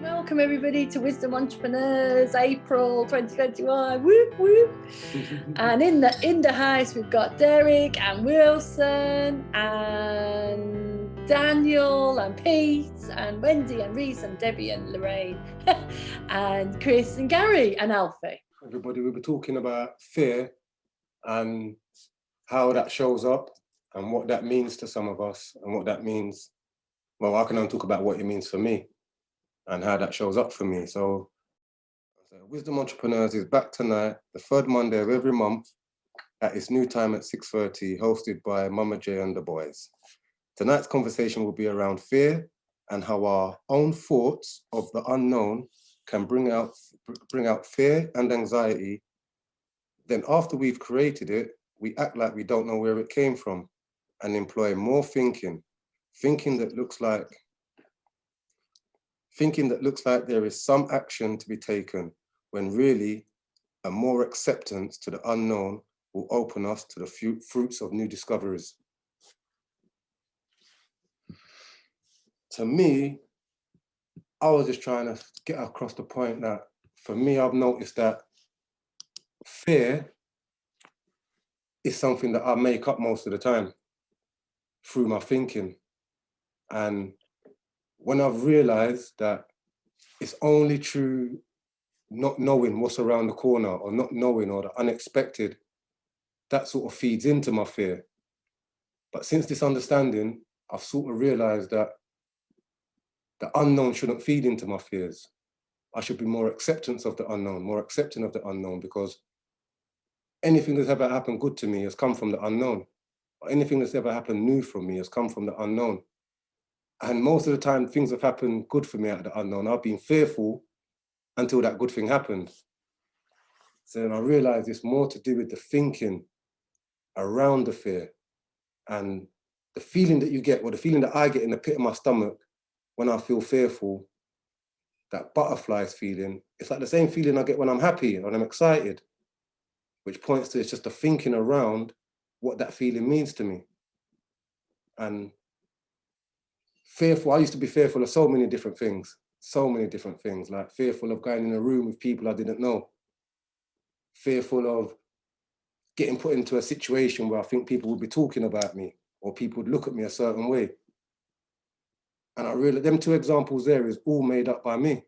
Welcome everybody to Wisdom Entrepreneurs, April 2021. Whoop whoop! And in the house we've got Derrick and Wilson and Daniel and Pete and Wendy and Reese and Debbie and Lorraine and Chris and Gary and Alfie. Everybody, we were talking about fear and how that shows up and what that means to some of us and what that means. Well, I can only talk about what it means for me and how that shows up for me. So Wisdom Entrepreneurs is back tonight, the third Monday of every month at its new time at 6:30, hosted by MamaJ and the boys. Tonight's conversation will be around fear and how our own thoughts of the unknown can bring out fear and anxiety. Then after we've created it, we act like we don't know where it came from and employ more thinking that looks like there is some action to be taken, when really a more acceptance to the unknown will open us to the fruits of new discoveries. To me, I was just trying to get across the point that for me, I've noticed that fear is something that I make up most of the time through my thinking. And when I've realized that it's only through not knowing what's around the corner or not knowing or the unexpected, that sort of feeds into my fear. But since this understanding, I've sort of realized that the unknown shouldn't feed into my fears. I should be more acceptance of the unknown, more accepting of the unknown, because anything that's ever happened good to me has come from the unknown. Or anything that's ever happened new from me has come from the unknown. And most of the time, things have happened good for me out of the unknown. I've been fearful until that good thing happened. So then I realized it's more to do with the thinking around the fear and the feeling that you get, or the feeling that I get in the pit of my stomach when I feel fearful, that butterflies feeling. It's like the same feeling I get when I'm happy and I'm excited, which points to it's just the thinking around what that feeling means to me. And fearful, I used to be fearful of so many different things, like fearful of going in a room with people I didn't know, fearful of getting put into a situation where I think people would be talking about me or people would look at me a certain way. And I realized them two examples there is all made up by me,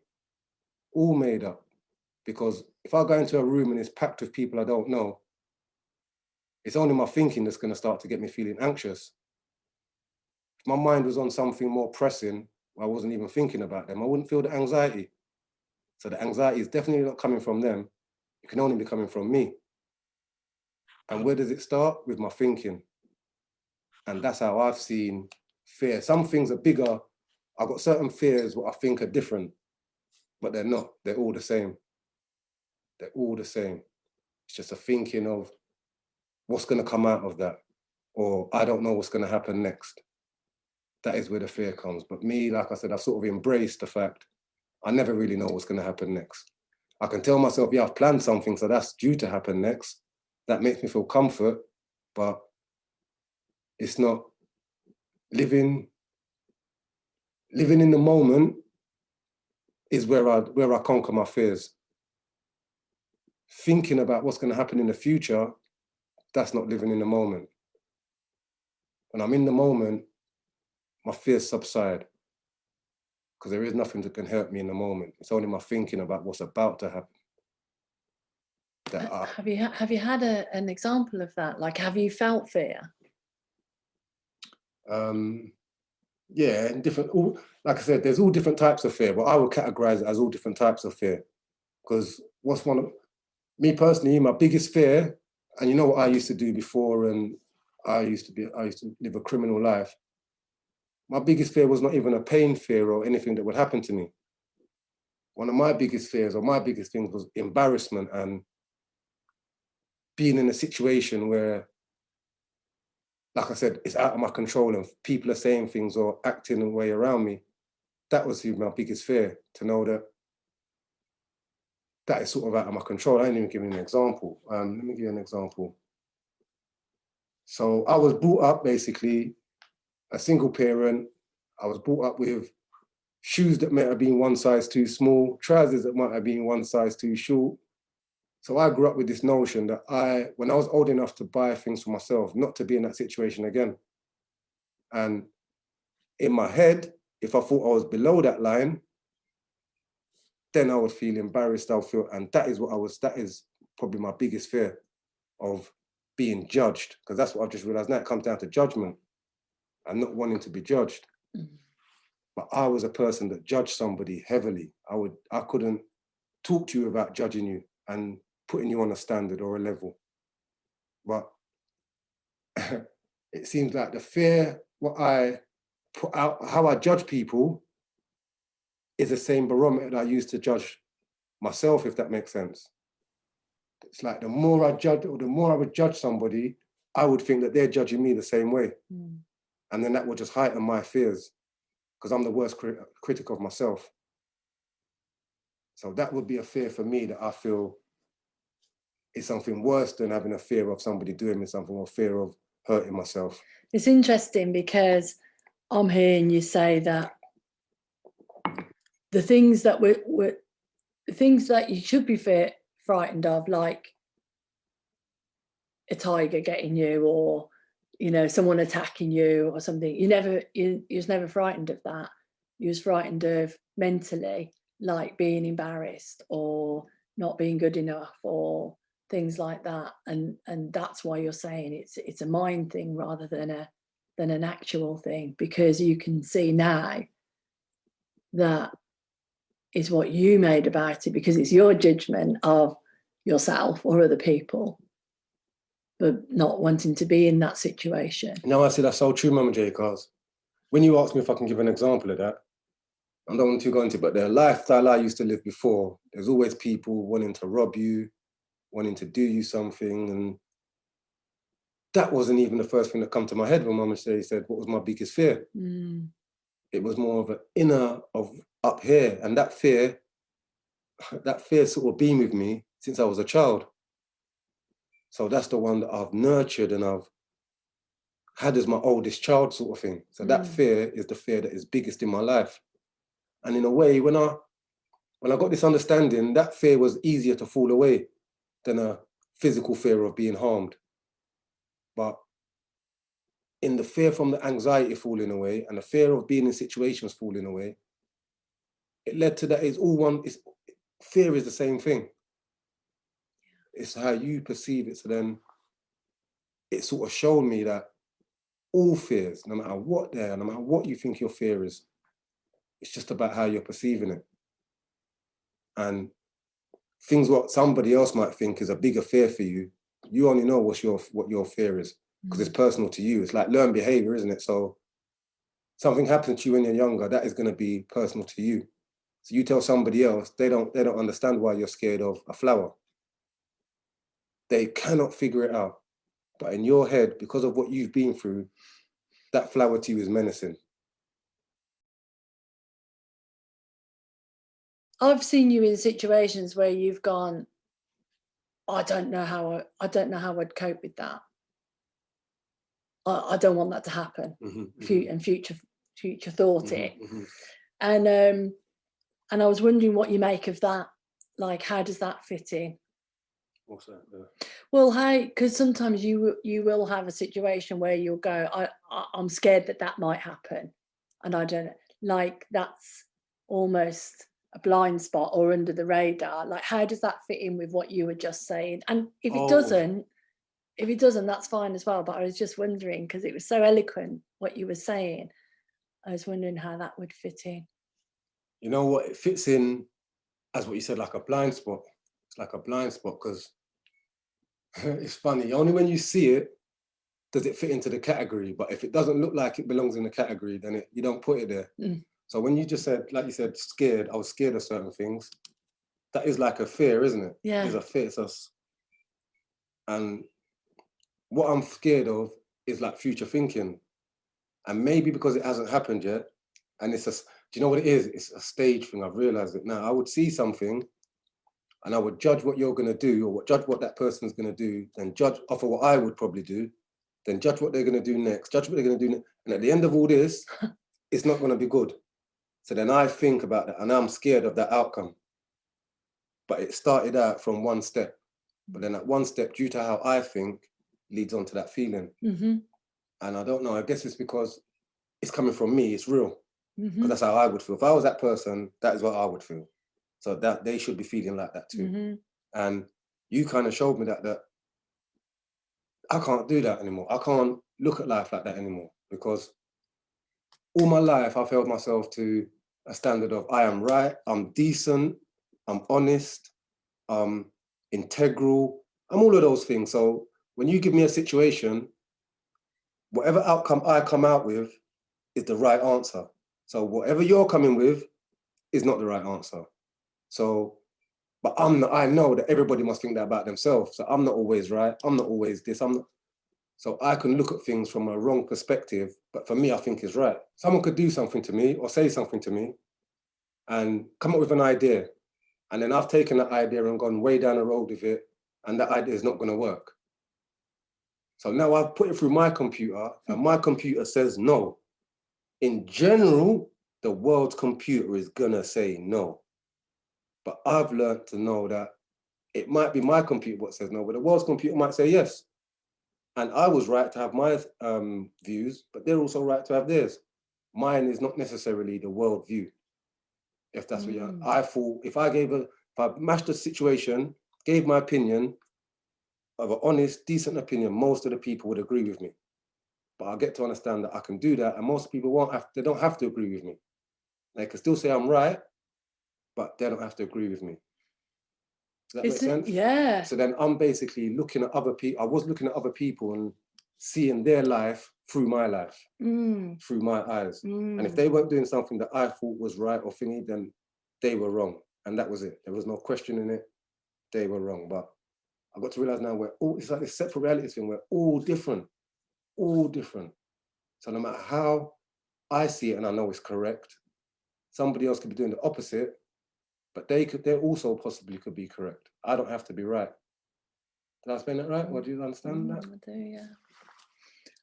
all made up. Because if I go into a room and it's packed with people I don't know, it's only my thinking that's going to start to get me feeling anxious. If my mind was on something more pressing, I wasn't even thinking about them, I wouldn't feel the anxiety. So the anxiety is definitely not coming from them. It can only be coming from me. And where does it start? With my thinking. And that's how I've seen fear. Some things are bigger. I've got certain fears what I think are different, but they're not. They're all the same. They're all the same. It's just a thinking of what's going to come out of that, or I don't know what's going to happen next. That is where the fear comes. But me, like I said, I've sort of embraced the fact I never really know what's going to happen next. I can tell myself, yeah, I've planned something, so that's due to happen next. That makes me feel comfort, but it's not living in the moment is where I conquer my fears. Thinking about what's going to happen in the future, that's not living in the moment. When I'm in the moment, my fears subside, because there is nothing that can hurt me in the moment. It's only my thinking about what's about to happen. Have you had an example of that? Like, have you felt fear? Yeah, like I said, there's all different types of fear, but I would categorize it as all different types of fear. Because me personally, my biggest fear, and you know what I used to do before, and I used to live a criminal life. My biggest fear was not even a pain fear or anything that would happen to me. One of my biggest fears, or my biggest things, was embarrassment and being in a situation where, like I said, it's out of my control and people are saying things or acting a way around me. That was my biggest fear, to know that is sort of out of my control. I ain't even giving an example. Let me give you an example. So I was brought up basically a single parent. I was brought up with shoes that might have been one size too small, trousers that might have been one size too short. So I grew up with this notion that when I was old enough to buy things for myself, not to be in that situation again. And in my head, if I thought I was below that line, then I would feel embarrassed. And that is probably my biggest fear, of being judged, because that's what I've just realized now. It comes down to judgment and not wanting to be judged. Mm-hmm. But I was a person that judged somebody heavily. I couldn't talk to you without judging you and putting you on a standard or a level. But it seems like the fear, what I put out, how I judge people, is the same barometer that I use to judge myself, if that makes sense. It's like the more I judge, or the more I would judge somebody, I would think that they're judging me the same way. Mm. And then that would just heighten my fears, because I'm the worst critic of myself. So that would be a fear for me that I feel is something worse than having a fear of somebody doing me something, or fear of hurting myself. It's interesting because I'm hearing you say that the things that the things that you should be frightened of, like a tiger getting you, or someone attacking you or something, you was never frightened of that. You was frightened of mentally, like being embarrassed or not being good enough or things like that. And that's why you're saying it's a mind thing rather than an actual thing, because you can see now that is what you made about it, because it's your judgment of yourself or other people, but not wanting to be in that situation. No, I see, that's so true, MamaJ, because when you asked me if I can give an example of that, I don't want to go into it, but the lifestyle I used to live before, there's always people wanting to rob you, wanting to do you something, and that wasn't even the first thing that come to my head when MamaJ said, what was my biggest fear? Mm. It was more of an inner of up here, and that fear sort of been with me since I was a child. So that's the one that I've nurtured and I've had as my oldest child, sort of thing. So that fear is the fear that is biggest in my life. And in a way, when I got this understanding, that fear was easier to fall away than a physical fear of being harmed. But in the fear from the anxiety falling away and the fear of being in situations falling away, it led to that it's all one. Fear is the same thing. It's how you perceive it. So then it sort of showed me that all fears, no matter what no matter what you think your fear is, it's just about how you're perceiving it. And things what somebody else might think is a bigger fear for you, you only know what your fear is, because it's personal to you. It's like learned behavior, isn't it? So something happens to you when you're younger, that is going to be personal to you. So you tell somebody else, they don't understand why you're scared of a flower. They cannot figure it out. But in your head, because of what you've been through, that flower to you is menacing. I've seen you in situations where you've gone, I don't know how I'd cope with that. I don't want that to happen. Mm-hmm. And future thought it. Mm-hmm. And I was wondering what you make of that. Like, how does that fit in? What's that? Well, because sometimes you will have a situation where you'll go, I'm scared that might happen, and I don't, like, that's almost a blind spot or under the radar. Like, how does that fit in with what you were just saying? And if it doesn't, that's fine as well. But I was just wondering, because it was so eloquent what you were saying, I was wondering how that would fit in. You know what? It fits in as what you said, like a blind spot. It's like a blind spot, because it's funny. Only when you see it does it fit into the category. But if it doesn't look like it belongs in the category, then you don't put it there. Mm. So when you just said, like you said, scared, I was scared of certain things. That is like a fear, isn't it? Yeah. It's a fear. And what I'm scared of is like future thinking. And maybe because it hasn't happened yet, and do you know what it is? It's a stage thing. I've realized it now. I would see something and I would judge what you're going to do, or judge what that person's going to do, then judge off of what I would probably do, then judge what they're going to do next, judge what they're going to do next. And at the end of all this, it's not going to be good. So then I think about that and I'm scared of that outcome. But it started out from one step. But then that one step, due to how I think, leads on to that feeling. Mm-hmm. And I don't know, I guess it's because it's coming from me, it's real. Because Mm-hmm. that's how I would feel. If I was that person, that is what I would feel. So that they should be feeling like that too. Mm-hmm. And you kind of showed me that I can't do that anymore. I can't look at life like that anymore, because all my life I've held myself to a standard of I am right, I'm decent, I'm honest, I'm integral, I'm all of those things. So when you give me a situation, whatever outcome I come out with is the right answer. So whatever you're coming with is not the right answer. So, but I know that everybody must think that about themselves. So I'm not always right. I'm not always this. So I can look at things from a wrong perspective, but for me, I think is right. Someone could do something to me or say something to me and come up with an idea. And then I've taken that idea and gone way down the road with it, and that idea is not going to work. So now I've put it through my computer, and my computer says no. In general, the world's computer is going to say no. But I've learned to know that it might be my computer what says no, but the world's computer might say yes. And I was right to have my views, but they're also right to have theirs. Mine is not necessarily the world view. If that's what I thought, if I mashed the situation, gave my opinion of an honest, decent opinion, most of the people would agree with me. But I get to understand that I can do that, and most people they don't have to agree with me. They can still say I'm right, but they don't have to agree with me. Does that make sense? Yeah. So then I'm basically looking at other people. I was looking at other people and seeing their life through my life, through my eyes. And if they weren't doing something that I thought was right or thingy, then they were wrong. And that was it. There was no questioning it. They were wrong. But I got to realize now it's like this separate reality thing. We're all different, all different. So no matter how I see it and I know it's correct, somebody else could be doing the opposite, but they also possibly could be correct. I don't have to be right. Did I explain that right? Or do you understand that? I do, yeah.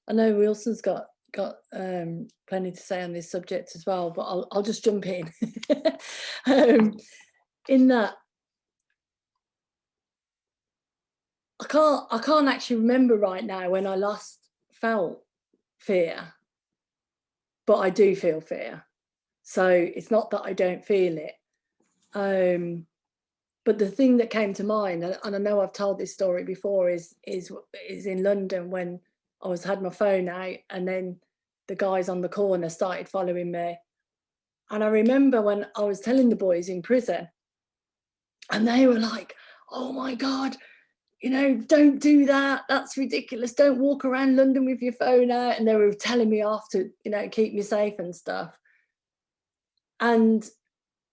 I know Wilson's got plenty to say on this subject as well, but I'll just jump in. In that, I can't actually remember right now when I last felt fear, but I do feel fear. So it's not that I don't feel it. But the thing that came to mind, and I know I've told this story before, is in London when I had my phone out, and then the guys on the corner started following me. And I remember when I was telling the boys in prison, and they were like, "Oh my God, don't do that. That's ridiculous. Don't walk around London with your phone out." And they were telling me off to, keep me safe and stuff. And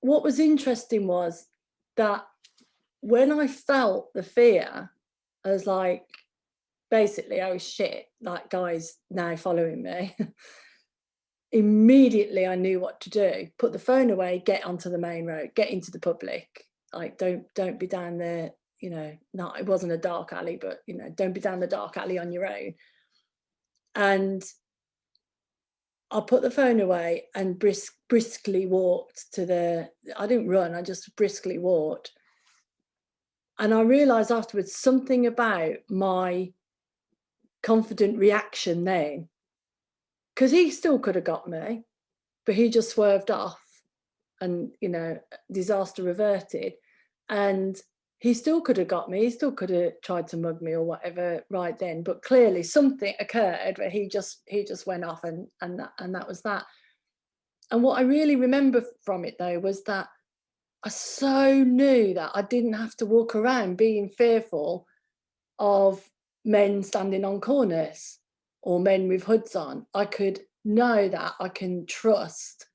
what was interesting was that when I felt the fear, I was like, basically, oh shit, that guy's now following me. Immediately I knew what to do. Put the phone away, get onto the main road, get into the public. Like, don't be down there, no, it wasn't a dark alley, but don't be down the dark alley on your own. And I put the phone away and briskly walked I didn't run, I just briskly walked. And I realized afterwards something about my confident reaction then, because he still could have got me, but he just swerved off and, disaster reverted. And he still could have got me. He still could have tried to mug me or whatever right then. But clearly something occurred where he just went off and that was that. And what I really remember from it, though, was that I so knew that I didn't have to walk around being fearful of men standing on corners or men with hoods on. I could know that I can trust,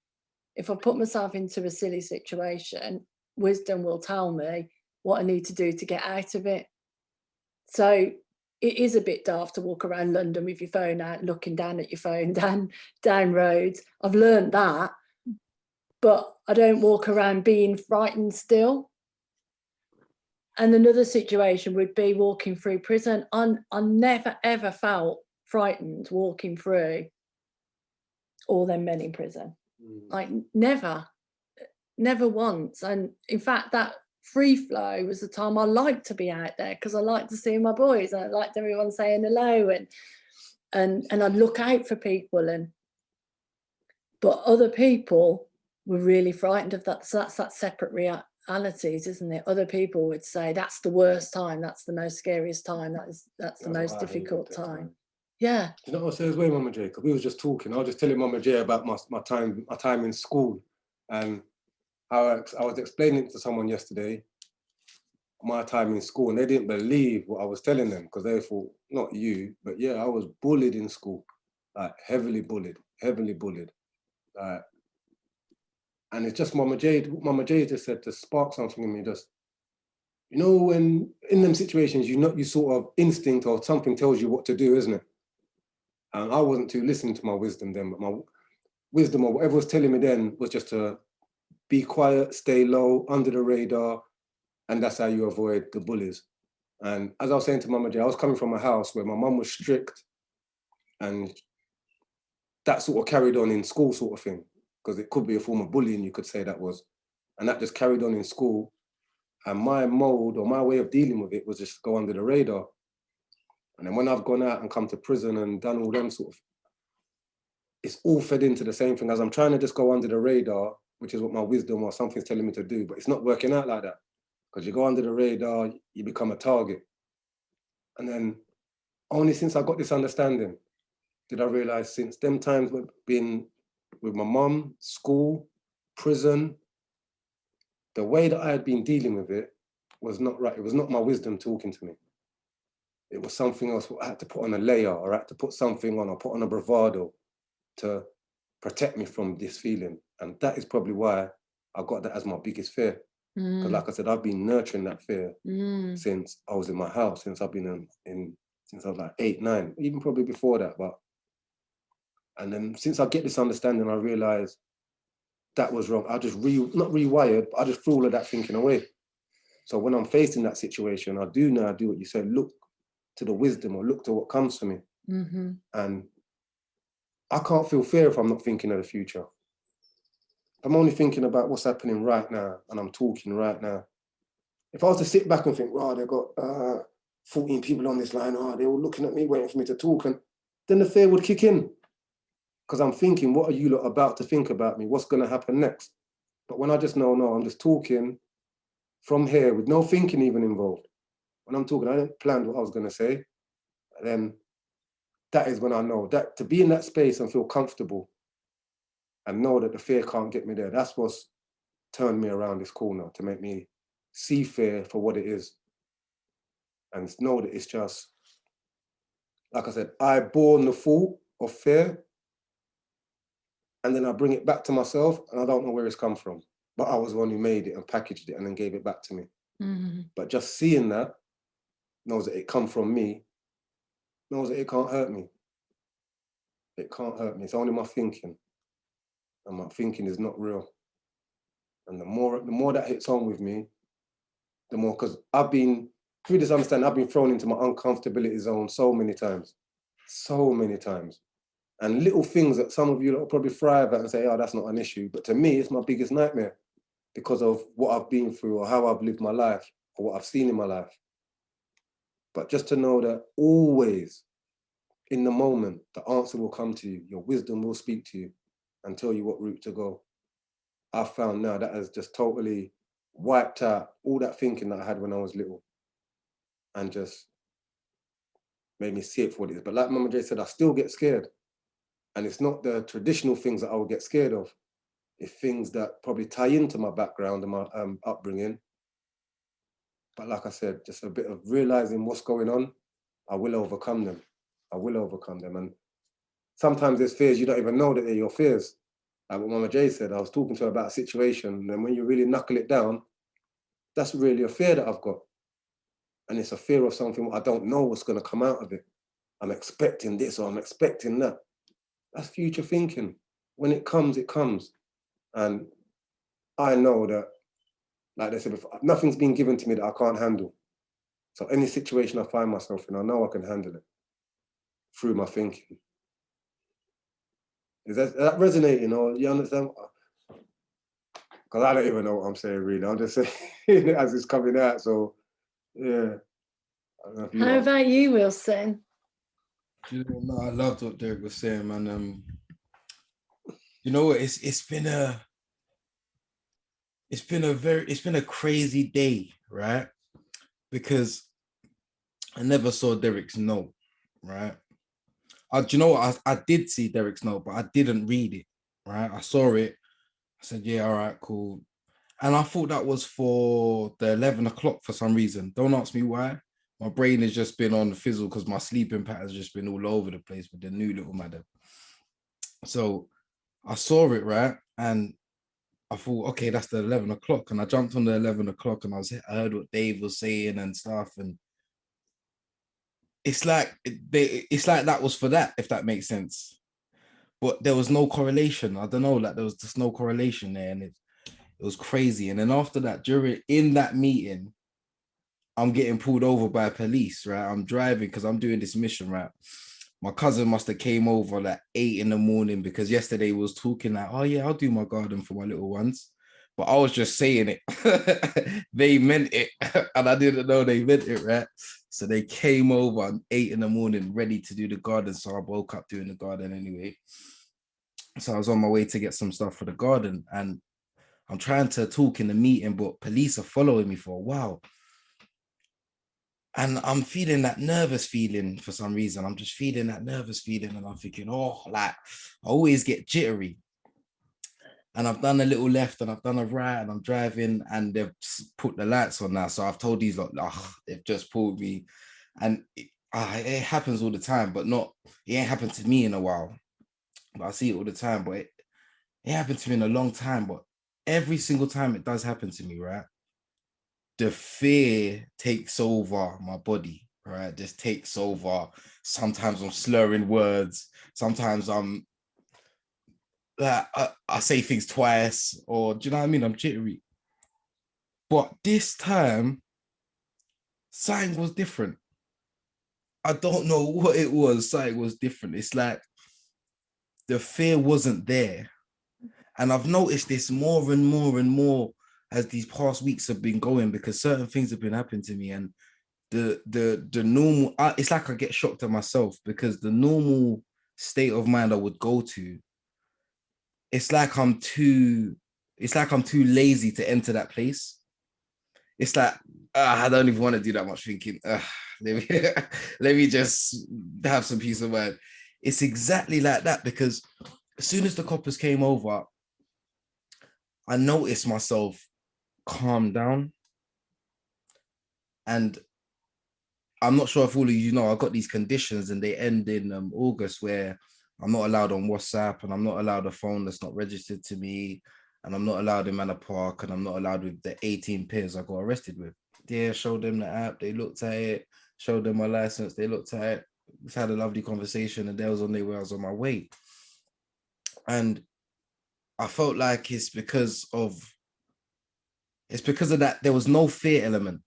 if I put myself into a silly situation, wisdom will tell me what I need to do to get out of it. So it is a bit daft to walk around London with your phone out, looking down at your phone, down roads. I've learned that, but I don't walk around being frightened still. And another situation would be walking through prison. I never, ever felt frightened walking through all them men in prison. Like never once. And in fact, that free flow was the time I liked to be out there, because I liked to see my boys. I liked everyone saying hello, and I'd look out for people. But other people were really frightened of that. So that's that separate realities, isn't it? Other people would say that's the worst time, that's the most scariest time, that's the most difficult time. Yeah. You know what I say as well, MamaJ? Because we was just talking. I was just telling MamaJ about my time in school, and how I was explaining to someone yesterday my time in school, and they didn't believe what I was telling them, because they thought, not you, but yeah, I was bullied in school, like heavily bullied. And it's just Mama J just said to spark something in me, just, you know, when in them situations, you sort of instinct or something tells you what to do, isn't it? And I wasn't too listening to my wisdom then, but my wisdom or whatever was telling me then was just to be quiet, stay low, under the radar, and that's how you avoid the bullies. And as I was saying to Mama J, I was coming from a house where my mum was strict, and that sort of carried on in school sort of thing, because it could be a form of bullying, you could say that was. And that just carried on in school. And my mode or my way of dealing with it was just go under the radar. And then when I've gone out and come to prison and done all them sort of, it's all fed into the same thing, as I'm trying to just go under the radar, which is what my wisdom or something's telling me to do, but it's not working out like that. Because you go under the radar, you become a target. And then only since I got this understanding did I realize, since them times we've been with my mum, school, prison, the way that I had been dealing with it was not right. It was not my wisdom talking to me. It was something else. I had to put on a layer, or I had to put something on, or put on a bravado to protect me from this feeling. And that is probably why I got that as my biggest fear. Because like I said, I've been nurturing that fear since I was in my house, since I've been since I was like 8, 9, even probably before that. And then since I get this understanding, I realized that was wrong. I just not rewired, but I just threw all of that thinking away. So when I'm facing that situation, I do now do what you said, look to the wisdom, or look to what comes to me. And I can't feel fear if I'm not thinking of the future. I'm only thinking about what's happening right now, and I'm talking right now. If I was to sit back and think, wow, they've got 14 people on this line, they're all looking at me, waiting for me to talk, and then the fear would kick in. Because I'm thinking, what are you lot about to think about me? What's going to happen next? But when I just know, no, I'm just talking from here with no thinking even involved. When I'm talking, I didn't plan what I was going to say. And then that is when I know that to be in that space and feel comfortable and know that the fear can't get me there, that's what's turned me around this corner, to make me see fear for what it is. And know that it's just, like I said, I born the fault of fear, and then I bring it back to myself, and I don't know where it's come from. But I was the one who made it and packaged it and then gave it back to me. But just seeing that, knows that it come from me, knows that it can't hurt me. It can't hurt me. It's only my thinking. And my thinking is not real. And the more that hits home with me, the more, because I've been, through this understanding, I've been thrown into my uncomfortability zone so many times. And little things that some of you will probably thrive at and say, oh, that's not an issue. But to me, it's my biggest nightmare, because of what I've been through, or how I've lived my life, or what I've seen in my life. But just to know that always, in the moment, the answer will come to you. Your wisdom will speak to you and tell you what route to go. I've found now that has just totally wiped out all that thinking that I had when I was little, and just made me see it for what it is. But like Mama J said, I still get scared. And it's not the traditional things that I would get scared of. It's things that probably tie into my background and my upbringing. But like I said, just a bit of realizing what's going on, I will overcome them. And sometimes there's fears you don't even know that they're your fears. Like what Mama J said, I was talking to her about a situation, and when you really knuckle it down, that's really a fear that I've got. And it's a fear of something I don't know what's going to come out of it. I'm expecting this, or I'm expecting that. That's future thinking. When it comes, it comes. And I know that, like they said before, nothing's been given to me that I can't handle. So any situation I find myself in, I know I can handle it through my thinking. Is that resonating, or you understand? Because I don't even know what I'm saying, really. I'm just saying it as it's coming out. So, yeah. How about you, Wilson? You know, no, I loved what Derrick was saying, man. You know what? It's been a crazy day, right? Because I never saw Derrick's note, right? Do you know what? I did see Derrick's note, but I didn't read it, right? I saw it. I said, yeah, all right, cool. And I thought that was for the 11 o'clock for some reason. Don't ask me why. My brain has just been on fizzle because my sleeping pattern's just been all over the place with the new little madam. So I saw it, right? And I thought, okay, that's the 11 o'clock. And I jumped on the 11 o'clock and I heard what Dave was saying and stuff. And it's like that was for that, if that makes sense. But there was no correlation. I don't know, like there was just no correlation there. And it was crazy. And then after that, in that meeting, I'm getting pulled over by police, right? I'm driving because I'm doing this mission, right? My cousin must have came over like 8 in the morning because yesterday we was talking like, oh yeah, I'll do my garden for my little ones. But I was just saying it. They meant it. And I didn't know they meant it, right? So they came over at 8 in the morning ready to do the garden. So I woke up doing the garden anyway. So I was on my way to get some stuff for the garden. And I'm trying to talk in the meeting, but police are following me for a while. And I'm feeling that nervous feeling for some reason. I'm just feeling that nervous feeling. And I'm thinking, oh, like, I always get jittery. And I've done a little left and I've done a right and I'm driving and they've put the lights on now. So I've told these lot, they've just pulled me. And it happens all the time, but it ain't happened to me in a while. But I see it all the time, but it happened to me in a long time. But every single time it does happen to me, right? The fear takes over my body, right? Just takes over. Sometimes I'm slurring words. Sometimes I'm I say things twice, or do you know what I mean? I'm jittery. But this time, something was different. I don't know what it was. Something was different. It's like the fear wasn't there. And I've noticed this more and more and more as these past weeks have been going because certain things have been happening to me. And the normal, it's like I get shocked at myself because the normal state of mind I would go to, it's like I'm too lazy to enter that place. It's like, I don't even want to do that much thinking. Let me just have some peace of mind. It's exactly like that because as soon as the coppers came over, I noticed myself calm down. And I'm not sure if all of you know, I got these conditions and they end in August where I'm not allowed on WhatsApp and I'm not allowed a phone that's not registered to me and I'm not allowed in Manor Park and I'm not allowed with the 18 peers I got arrested with. Yeah, showed them the app, they looked at it, showed them my license, they looked at it, we had a lovely conversation and they was on their way, I was on my way. And I felt like it's because of that there was no fear element,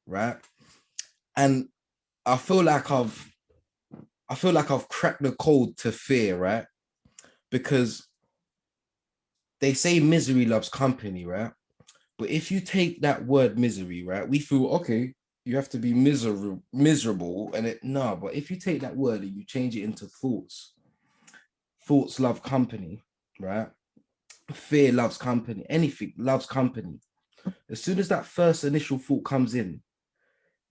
right? And I feel like I've cracked the code to fear, right? Because they say misery loves company, right? But if you take that word misery, right, we feel, okay, you have to be miserable. And but if you take that word and you change it into thoughts love company, right? Fear loves company. Anything loves company. As soon as that first initial thought comes in,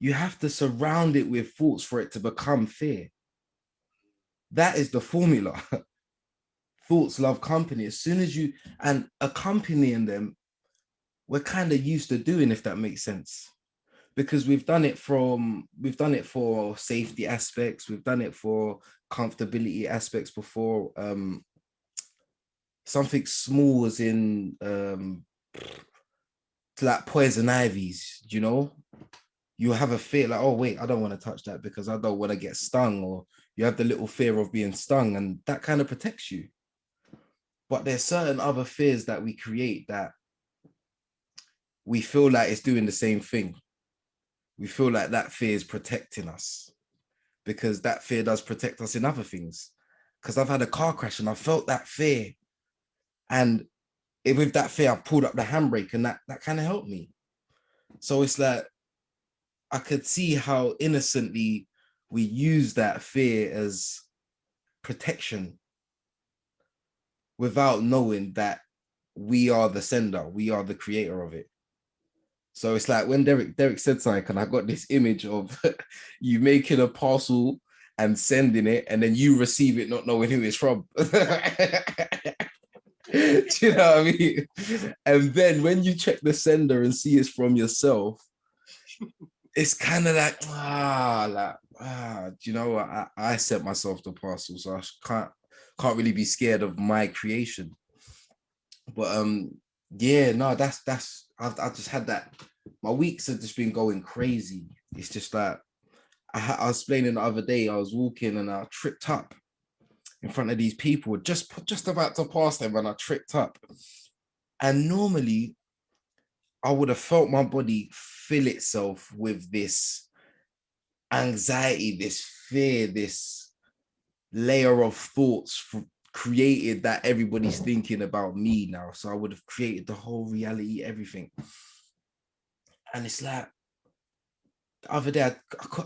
you have to surround it with thoughts for it to become fear. That is the formula. Thoughts love company. As soon as and accompanying them, we're kind of used to doing, if that makes sense. Because we've done it for safety aspects, we've done it for comfortability aspects before. Something small as in like poison ivies, you know? You have a fear like, oh wait, I don't want to touch that because I don't want to get stung, or you have the little fear of being stung, and that kind of protects you. But there's certain other fears that we create that we feel like it's doing the same thing. We feel like that fear is protecting us because that fear does protect us in other things. because I've had a car crash and I felt that fear. And with that fear, I've pulled up the handbrake, and that kind of helped me. So it's like, I could see how innocently we use that fear as protection without knowing that we are the sender, we are the creator of it. So it's like when Derrick said something, and I got this image of you making a parcel and sending it, and then you receive it not knowing who it's from. Do you know what I mean? And then when you check the sender and see it's from yourself, it's kind of like, do you know what? I sent myself the parcel, so I can't really be scared of my creation. But yeah, no, that's I've just had that. My weeks have just been going crazy. It's just like I was explaining the other day, I was walking and I tripped up in front of these people, just about to pass them, and I tripped up. And normally I would have felt my body fill itself with this anxiety, this fear, this layer of thoughts created that everybody's thinking about me now. So I would have created the whole reality, everything. And it's like, the other day,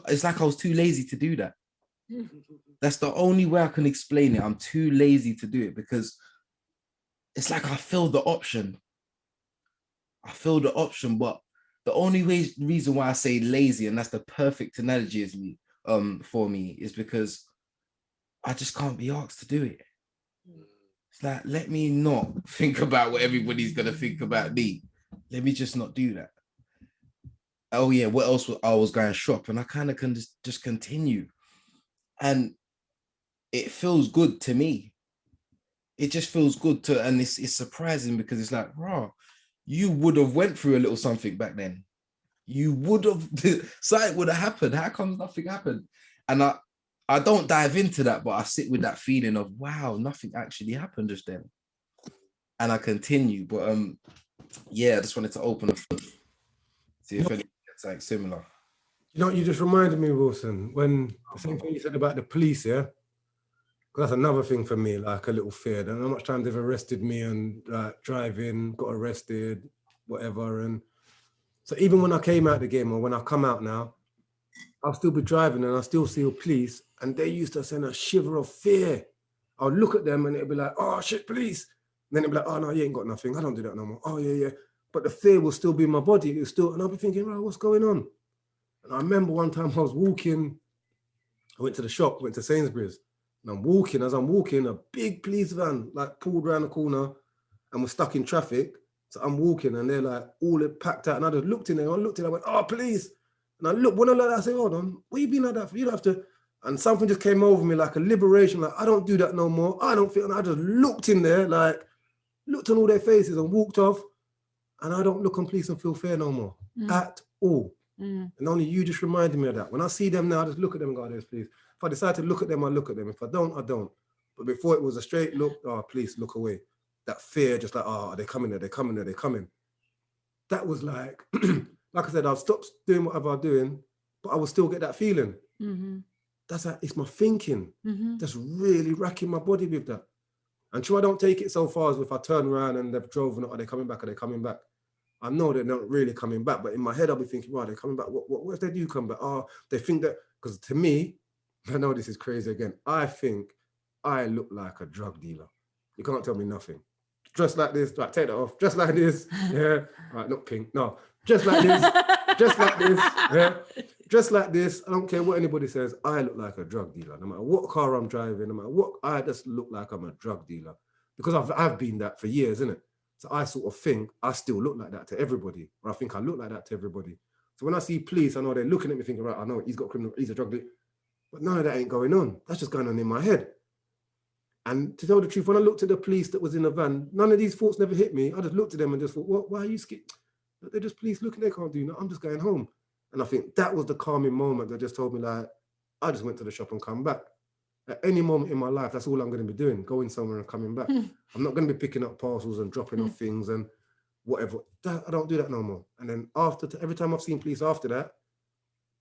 it's like I was too lazy to do that. That's the only way I can explain it. I'm too lazy to do it, because it's like I feel the option. But the only reason why I say lazy, and that's the perfect analogy for me, is because I just can't be asked to do it. It's like, let me not think about what everybody's gonna think about me. Let me just not do that. Oh yeah, what else? I was going shop, and I kind of can just continue, and it feels good to me. It just feels good to, and it's surprising, because it's like, bro, you would have went through a little something back then. You would have, something would have happened. How come nothing happened? And I don't dive into that, but I sit with that feeling of, wow, nothing actually happened just then. And I continue. But yeah, I just wanted to open up, see if anything gets like similar. You know what you just reminded me, Wilson, when the same thing you said about the police, yeah? Because that's another thing for me, like a little fear. I don't know how much time they've arrested me and driving, got arrested, whatever. And so even when I came out the game, or when I come out now, I'll still be driving and I'll still see a police, and they used to send a shiver of fear. I'll look at them and it'll be like, oh shit, police. And then it'll be like, oh no, you ain't got nothing. I don't do that no more. Oh yeah. But the fear will still be in my body. It'll still, and I'll be thinking, right, what's going on? And I remember one time I was walking, I went to the shop, went to Sainsbury's, and as I'm walking, a big police van like pulled around the corner and was stuck in traffic. So I'm walking and they're like all packed out, and I just looked in there, I went, oh, police. And I look, when I look at that, I say, hold on, what you been like that for? You don't have to. And something just came over me like a liberation, like I don't do that no more. I don't feel, and I just looked in there, like looked on all their faces and walked off. And I don't look on police and feel fear no more at all. And only you just reminded me of that. When I see them now, I just look at them and go, there's police. If I decide to look at them, I look at them. If I don't, I don't. But before it was a straight look, oh, police, look away. That fear, just like, oh, they're coming there, they're coming there, they're coming. That was like, like I said, I've stopped doing whatever I'm doing, but I will still get that feeling. That's like, it's my thinking. That's really racking my body with that. And sure, I don't take it so far as if I turn around and they've driven, are they coming back? Are they coming back? I know they're not really coming back, but in my head, I'll be thinking, wow, they're coming back. What if they do come back? Oh, they think that, because to me, I know this is crazy again, I think I look like a drug dealer. You can't tell me nothing. Dressed like this, like take that off, just like this, yeah. Right, not pink, no. Just like this, just like this, yeah. Just like this, I don't care what anybody says, I look like a drug dealer. No matter what car I'm driving, no matter what, I just look like I'm a drug dealer. Because I've been that for years, innit? So I sort of think I still look like that to everybody, or I think I look like that to everybody. So when I see police, I know they're looking at me thinking, right, I know he's got criminal, he's a drug dealer. But none of that ain't going on. That's just going on in my head. And to tell the truth, when I looked at the police that was in the van, none of these thoughts never hit me. I just looked at them and just thought, what? Why are you scared? They're just police looking, they can't do nothing. I'm just going home. And I think that was the calming moment that just told me, like, I just went to the shop and come back. At any moment in my life, that's all I'm going to be doing, going somewhere and coming back. I'm not going to be picking up parcels and dropping off things and whatever. I don't do that no more. And then every time I've seen police after that,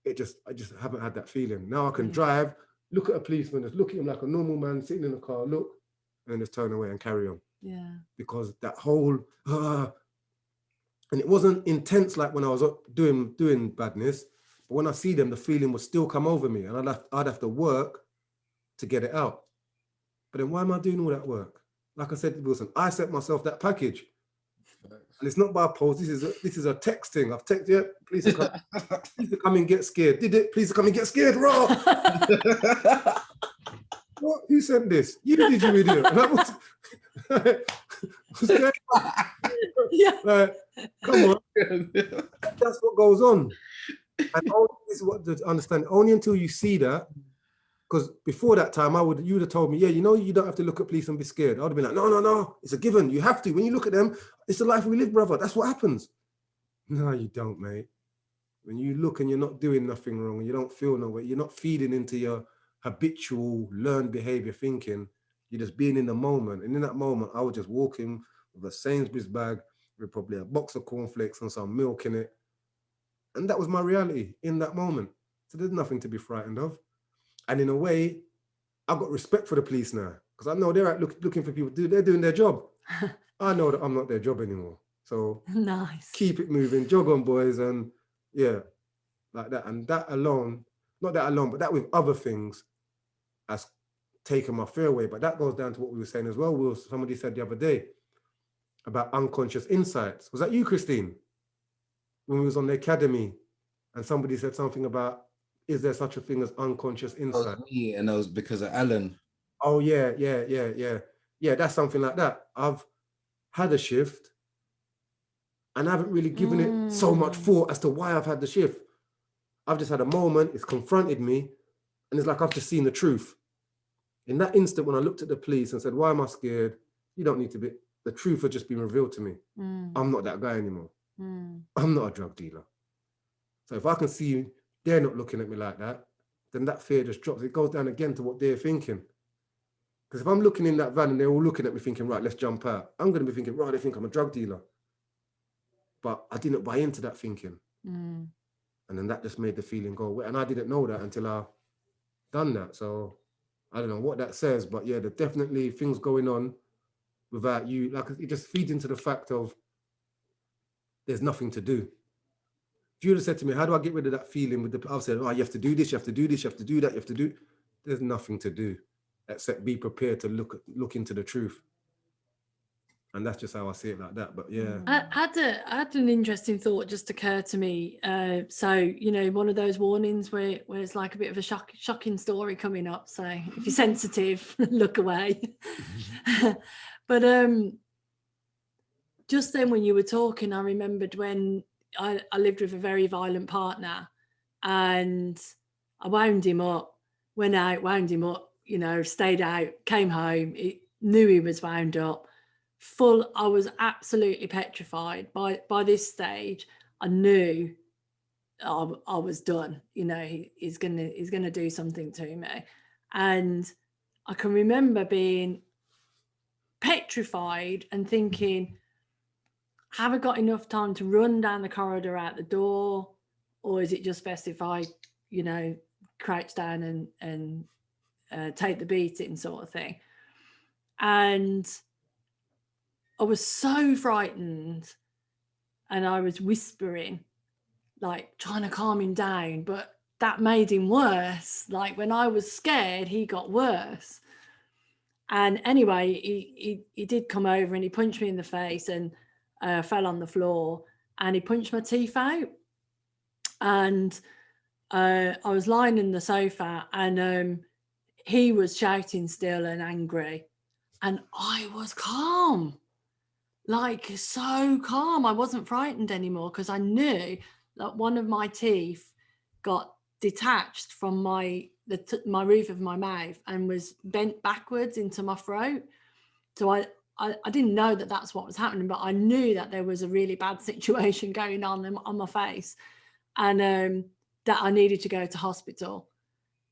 I just haven't had that feeling. Now I can drive look at a policeman, just look at him like a normal man sitting in a car, look, and then just turn away and carry on. Yeah. Because that whole, and it wasn't intense like when I was doing badness, but when I see them, the feeling would still come over me, and I'd have to work to get it out. But then why am I doing all that work? Like I said to Wilson, I sent myself that package. And it's not by post. This is a text thing. I've texted, yeah, please come and get scared. Did it? Please come and get scared, raw. What? Who sent this? You did, you idiot. And I was scared. Yeah. Like, come on. That's what goes on. And only, this is what to understand. Only until you see that. Because before that time, you would have told me, yeah, you know, you don't have to look at police and be scared. I would have been like, no, it's a given. You have to. When you look at them, it's the life we live, brother. That's what happens. No, you don't, mate. When you look and you're not doing nothing wrong and you don't feel no way, you're not feeding into your habitual learned behavior thinking, you're just being in the moment. And in that moment, I was just walking with a Sainsbury's bag with probably a box of cornflakes and some milk in it. And that was my reality in that moment. So there's nothing to be frightened of. And in a way, I've got respect for the police now because I know they're out looking for people. They're doing their job. I know that I'm not their job anymore. So nice. Keep it moving, jog on, boys, and yeah, like that. And that alone, not that alone, but that with other things has taken my fear away. But that goes down to what we were saying as well. Somebody said the other day about unconscious insights. Was that you, Christine? When we was on the academy and somebody said something about, is there such a thing as unconscious insight? That was me, and that was because of Alan. Oh, yeah. Yeah, that's something like that. I've had a shift and I haven't really given it so much thought as to why I've had the shift. I've just had a moment, it's confronted me, and it's like I've just seen the truth. In that instant, when I looked at the police and said, why am I scared? You don't need to be. The truth had just been revealed to me. I'm not that guy anymore. I'm not a drug dealer. So if I can see they're not looking at me like that, then that fear just drops. It goes down again to what they're thinking. Because if I'm looking in that van and they're all looking at me thinking, right, let's jump out, I'm going to be thinking, right, they think I'm a drug dealer. But I didn't buy into that thinking. And then that just made the feeling go away. And I didn't know that until I done that. So I don't know what that says, but yeah, there's definitely things going on without you. Like, it just feeds into the fact of there's nothing to do. If you would have said to me, how do I get rid of that feeling with the, I've said, oh, you have to do this, you have to do this, you have to do that, you have to do, there's nothing to do except be prepared to look into the truth. And that's just how I see it like that. But yeah. I had an interesting thought just occur to me. So, you know, one of those warnings where it's like a bit of a shocking story coming up. So if you're sensitive, look away. But just then when you were talking, I remembered when I lived with a very violent partner and I wound him up, went out, wound him up, you know, stayed out, came home, knew he was wound up. I was absolutely petrified. By this stage, I knew I was done. You know, he's gonna do something to me, and I can remember being petrified and thinking, have I got enough time to run down the corridor out the door, or is it just best if I, you know, crouch down and take the beating, sort of thing? And I was so frightened and I was whispering, like trying to calm him down, but that made him worse. Like when I was scared, he got worse. And anyway, he did come over and he punched me in the face and fell on the floor and he punched my teeth out. And I was lying in the sofa and he was shouting still and angry. And I was calm. Like so calm. I wasn't frightened anymore because I knew that one of my teeth got detached from my roof of my mouth and was bent backwards into my throat. So I didn't know that that's what was happening, but I knew that there was a really bad situation going on my face and that I needed to go to hospital.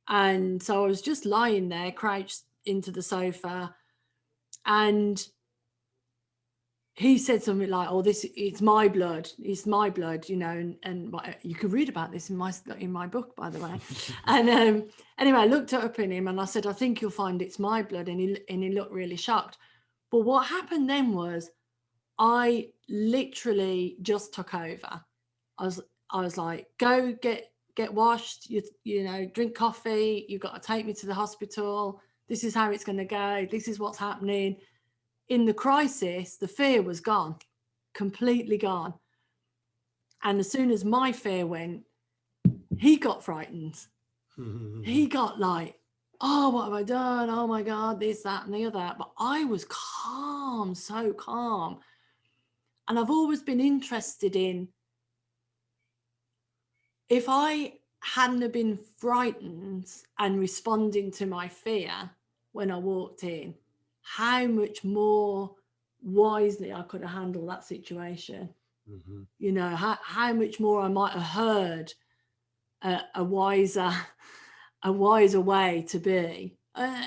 And so I was just lying there, crouched into the sofa, and he said something like, "Oh, it's my blood. It's my blood," you know, and you can read about this in my book, by the way. And anyway, I looked up in him and I said, "I think you'll find it's my blood," and he looked really shocked. But what happened then was, I literally just took over. I was like, "Go get washed. You know, drink coffee. You've got to take me to the hospital. This is how it's going to go. This is what's happening." In the crisis, the fear was gone, completely gone. And as soon as my fear went, he got frightened. He got like, "Oh, what have I done? Oh my God, this, that, and the other." But I was calm, so calm. And I've always been interested in, if I hadn't have been frightened and responding to my fear when I walked in, how much more wisely I could have handled that situation. You know, how much more I might have heard a wiser way to be.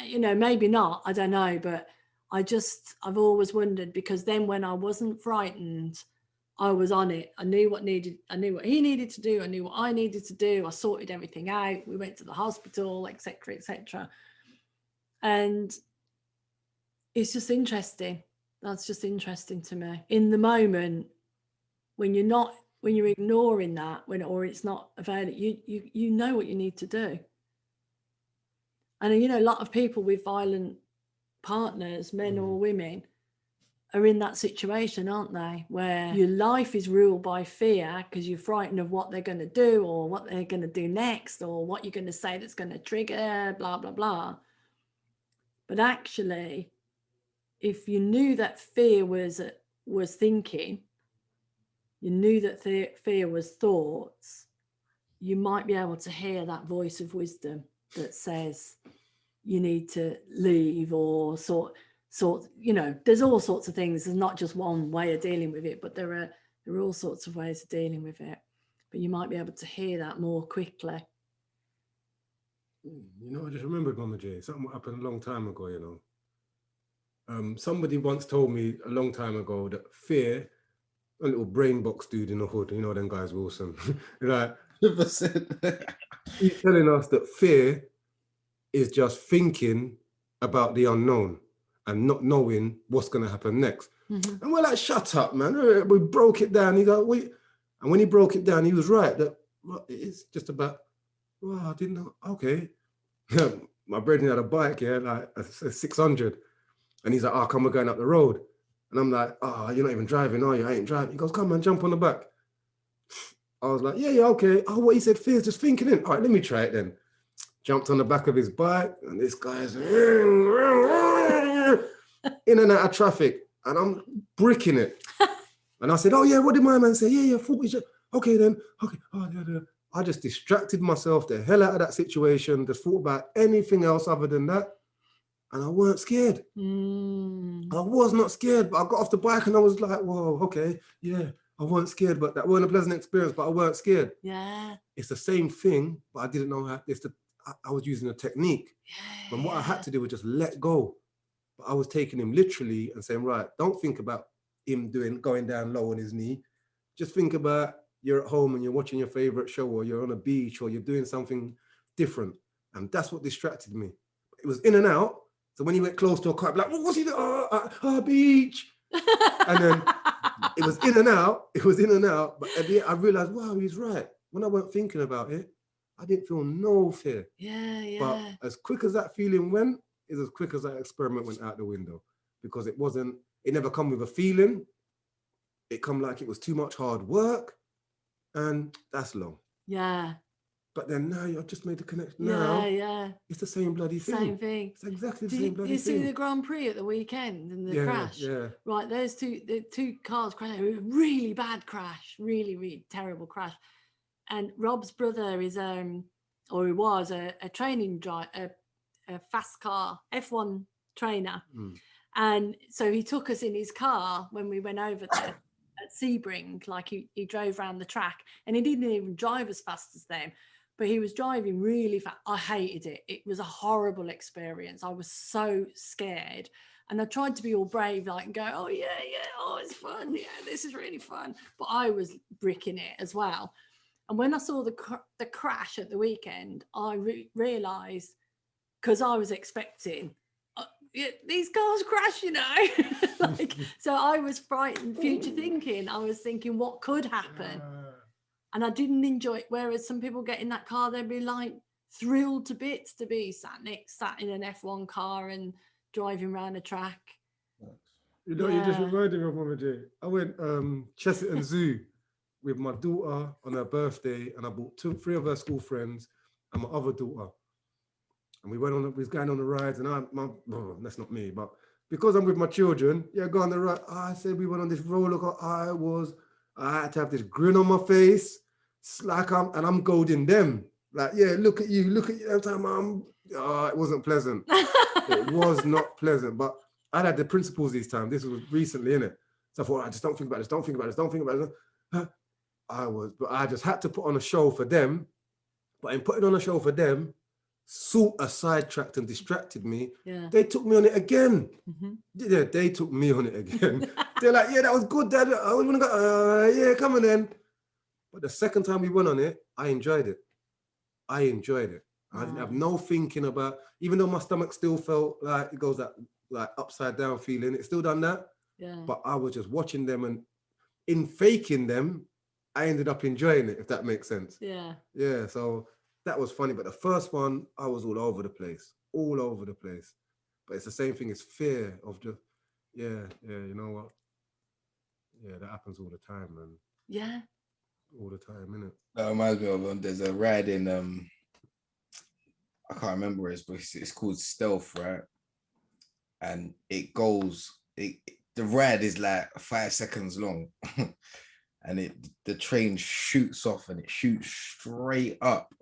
You know, maybe not, I don't know, but I've always wondered, because then when I wasn't frightened, I was on it. I knew what he needed to do. I knew what I needed to do. I sorted everything out. We went to the hospital, etc., etc. And it's just interesting. That's just interesting to me. In the moment, when you're ignoring that, or it's not available, you know what you need to do. And you know, a lot of people with violent partners, men or women, are in that situation, aren't they? Where your life is ruled by fear because you're frightened of what they're going to do, or what they're going to do next, or what you're going to say that's going to trigger, blah, blah, blah. But actually, if you knew that fear was thinking, you knew that fear was thoughts, you might be able to hear that voice of wisdom that says you need to leave, or sort, you know, there's all sorts of things. There's not just one way of dealing with it, but there are all sorts of ways of dealing with it. But you might be able to hear that more quickly. You know, I just remembered, MamaJ, something happened a long time ago, you know. Somebody once told me a long time ago that fear, a little brain box dude in the hood, you know, them guys, Wilson, like, he's telling us that fear is just thinking about the unknown and not knowing what's going to happen next. And we're like, shut up, man. We broke it down. And when he broke it down, he was right, that it's just about, well, I didn't know. Okay. My brother had a bike, yeah, like a 600. And he's like, "Oh, come, we're going up the road." And I'm like, "Oh, you're not even driving, are you? I ain't driving." He goes, "Come on, jump on the back." I was like, yeah, okay. Oh, what he said, fear's just thinking in. All right, let me try it then. Jumped on the back of his bike, and this guy's in and out of traffic, and I'm bricking it. And I said, "Oh yeah, what did my man say?" Yeah, 40. Okay then, okay. Oh, yeah. I just distracted myself the hell out of that situation, just thought about anything else other than that. And I weren't scared. I was not scared, but I got off the bike and I was like, whoa, okay, yeah, I weren't scared, but that wasn't a pleasant experience, but I weren't scared. Yeah. It's the same thing, but I didn't know how, I was using a technique. Yeah, and what I had to do was just let go. But I was taking him literally and saying, right, don't think about him going down low on his knee. Just think about you're at home and you're watching your favorite show, or you're on a beach, or you're doing something different. And that's what distracted me. It was in and out. So when he went close to a car, I'd be like, what's he doing? Oh, beach. And then it was in and out. It was in and out. But at the end, I realized, wow, he's right. When I weren't thinking about it, I didn't feel no fear. Yeah. But as quick as that feeling went, is as quick as that experiment went out the window, because it never come with a feeling. It come like it was too much hard work, and that's long. Yeah. But then now you've just made the connection. Now, yeah. It's the same bloody thing. Same thing. It's exactly the same bloody you thing. see the Grand Prix at the weekend and the crash? Yeah. Right, there's two cars crashed. Really bad crash. Really, really terrible crash. And Rob's brother is or he was a training driver, a fast car F1 trainer. And so he took us in his car when we went over there at Sebring. Like he drove around the track, and he didn't even drive as fast as them, but he was driving really fast. I hated it. It was a horrible experience. I was so scared. And I tried to be all brave, like, and go, oh, yeah, oh, it's fun. Yeah, this is really fun. But I was bricking it as well. And when I saw the crash at the weekend, I realised, because I was expecting, these cars crash, you know. Like, so I was frightened, future thinking. I was thinking what could happen. And I didn't enjoy it. Whereas some people get in that car, they'd be like thrilled to bits to be sat in an F1 car and driving around a track. You know, you just reminded me of MamaJ. I went Chesterton Zoo with my daughter on her birthday, and I brought three of her school friends and my other daughter. And we was going on the rides, and that's not me, but because I'm with my children, go on the ride. I said we went on this roller coaster. I had to have this grin on my face. It's like I'm goading them. Like, look at you. Every time it wasn't pleasant. It was not pleasant, but I had the principles this time. This was recently, innit? So I thought, I just don't think about it. But I just had to put on a show for them. But in putting on a show for them, sort of sidetracked and distracted me. Yeah. They took me on it again. Mm-hmm. Yeah, they took me on it again. They're like, that was good, Dad. I was gonna go, come on then. But the second time we went on it, I enjoyed it. I didn't have no thinking about, even though my stomach still felt like it goes that like upside down feeling, it still done that. Yeah. But I was just watching them, and in faking them, I ended up enjoying it, if that makes sense. Yeah. Yeah, so that was funny. But the first one, I was all over the place. But it's the same thing as fear of just, you know what? Yeah, that happens all the time, man. Yeah. All the time, innit? That reminds me of, there's a ride in, I can't remember where it is, but it's called Stealth, right? And it goes, the ride is like 5 seconds long. And the train shoots off and it shoots straight up.